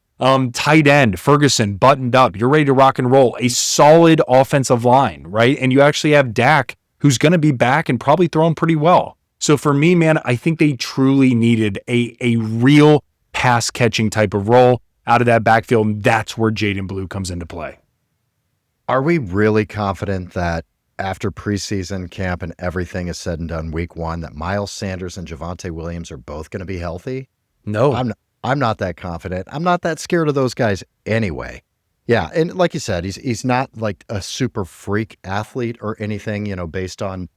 tight end Ferguson buttoned up. You're ready to rock and roll. A solid offensive line, right? And you actually have Dak, who's going to be back and probably throwing pretty well. So for me, man, I think they truly needed a real pass catching type of role out of that backfield. And that's where Jaydon Blue comes into play. Are we really confident that after preseason camp and everything is said and done week 1, that Miles Sanders and Javonte Williams are both going to be healthy? No. I'm not that confident. I'm not that scared of those guys anyway. Yeah, and like you said, he's not like a super freak athlete or anything, based on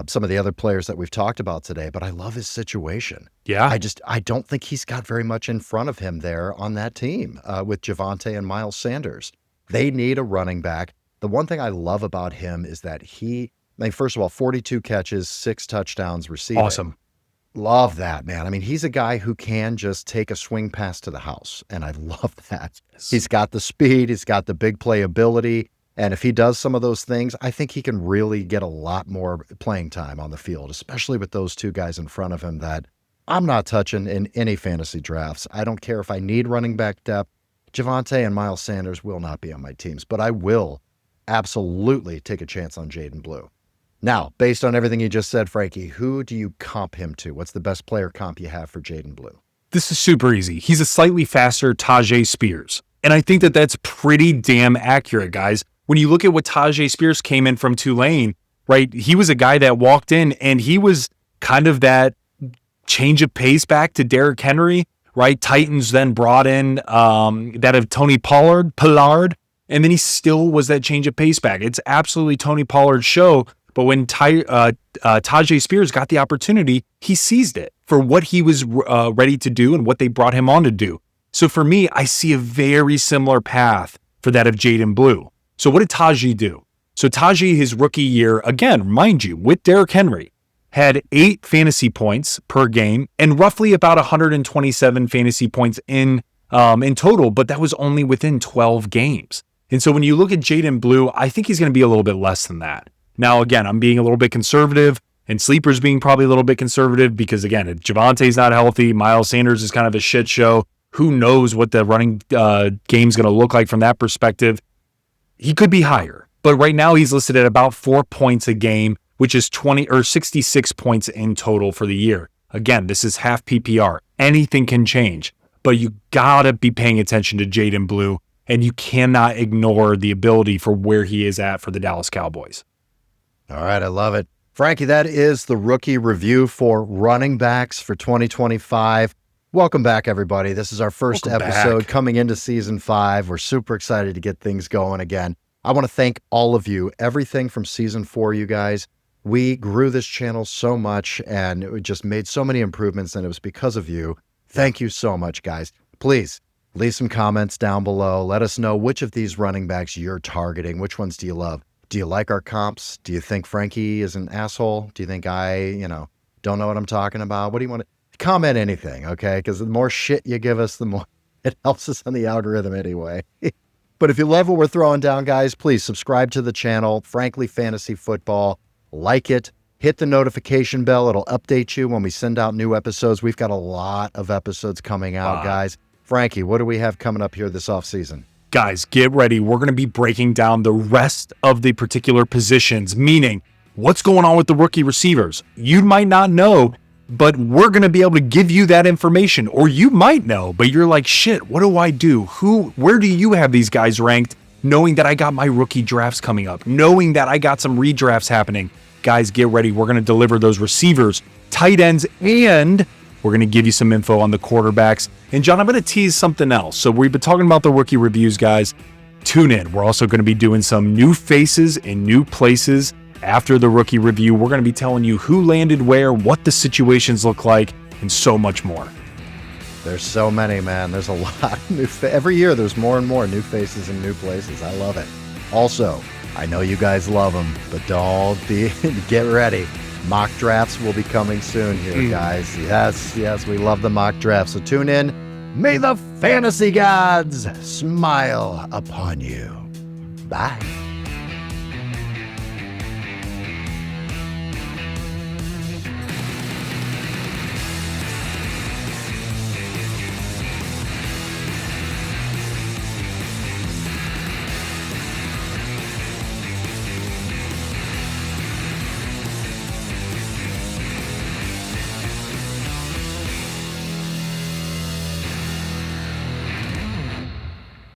some of the other players that we've talked about today, but I love his situation. Yeah. I don't think he's got very much in front of him there on that team with Javonte and Miles Sanders. They need a running back. The one thing I love about him is that first of all, 42 catches, 6 touchdowns receiving. Awesome. Love that, man. I mean, he's a guy who can just take a swing pass to the house, and I love that. Yes. He's got the speed, he's got the big playability, and if he does some of those things, I think he can really get a lot more playing time on the field, especially with those 2 guys in front of him that I'm not touching in any fantasy drafts. I don't care if I need running back depth. Javonte and Miles Sanders will not be on my teams, but I will absolutely take a chance on Jaydon Blue. Now, based on everything you just said, Frankie, who do you comp him to? What's the best player comp you have for Jaydon Blue? This is super easy. He's a slightly faster Tyjae Spears. And I think that that's pretty damn accurate, guys. When you look at what Tyjae Spears came in from Tulane, right? He was a guy that walked in and he was kind of that change of pace back to Derrick Henry, right? Titans then brought in that of Tony Pollard, and then he still was that change of pace back. It's absolutely Tony Pollard's show. But when Tyjae Spears got the opportunity, he seized it for what he was ready to do and what they brought him on to do. So for me, I see a very similar path for that of Jaydon Blue. So what did Tyjae do? So Tyjae, his rookie year, again, mind you, with Derrick Henry, had 8 fantasy points per game and roughly about 127 fantasy points in total, but that was only within 12 games. And so when you look at Jaydon Blue, I think he's going to be a little bit less than that. Now, again, I'm being a little bit conservative, and Sleeper's being probably a little bit conservative because, again, if Javonte's not healthy, Miles Sanders is kind of a shit show. Who knows what the running game's going to look like from that perspective? He could be higher, but right now he's listed at about 4 points a game, which is 66 points in total for the year. Again, this is half PPR. Anything can change, but you gotta be paying attention to Jaydon Blue, and you cannot ignore the ability for where he is at for the Dallas Cowboys. All right, I love it. Frankie, that is the rookie review for running backs for 2025. Welcome back, everybody. This is our first episode coming into season 5. We're super excited to get things going again. I want to thank all of you, everything from season 4, you guys. We grew this channel so much and it just made so many improvements, and it was because of you. Thank you so much, guys. Please leave some comments down below. Let us know which of these running backs you're targeting. Which ones do you love? Do you like our comps? Do you think Frankie is an asshole? Do you think I, don't know what I'm talking about? What do you want to comment? Anything, okay? Because the more shit you give us, the more it helps us on the algorithm anyway. But if you love what we're throwing down, guys, please subscribe to the channel, Frankly Fantasy Football. Like it, hit the notification bell. It'll update you when we send out new episodes. We've got a lot of episodes coming out, guys. Frankie, what do we have coming up here this offseason? Guys, get ready. We're going to be breaking down the rest of the particular positions, meaning what's going on with the rookie receivers. You might not know, but we're going to be able to give you that information, or you might know, but you're like, shit, what do I do? Where do you have these guys ranked? Knowing that I got my rookie drafts coming up, knowing that I got some redrafts happening. Guys, get ready. We're going to deliver those receivers, tight ends, and we're going to give you some info on the quarterbacks. And John, I'm going to tease something else. So we've been talking about the rookie reviews, guys. Tune in. We're also going to be doing some new faces in new places after the rookie review. We're going to be telling you who landed where, what the situations look like, and so much more. There's so many, man. There's a lot of new every year there's more and more new faces in new places. I love it. Also, I know you guys love them, but get ready. Mock drafts will be coming soon here, guys. Yes, we love the mock drafts. So tune in. May the fantasy gods smile upon you. Bye.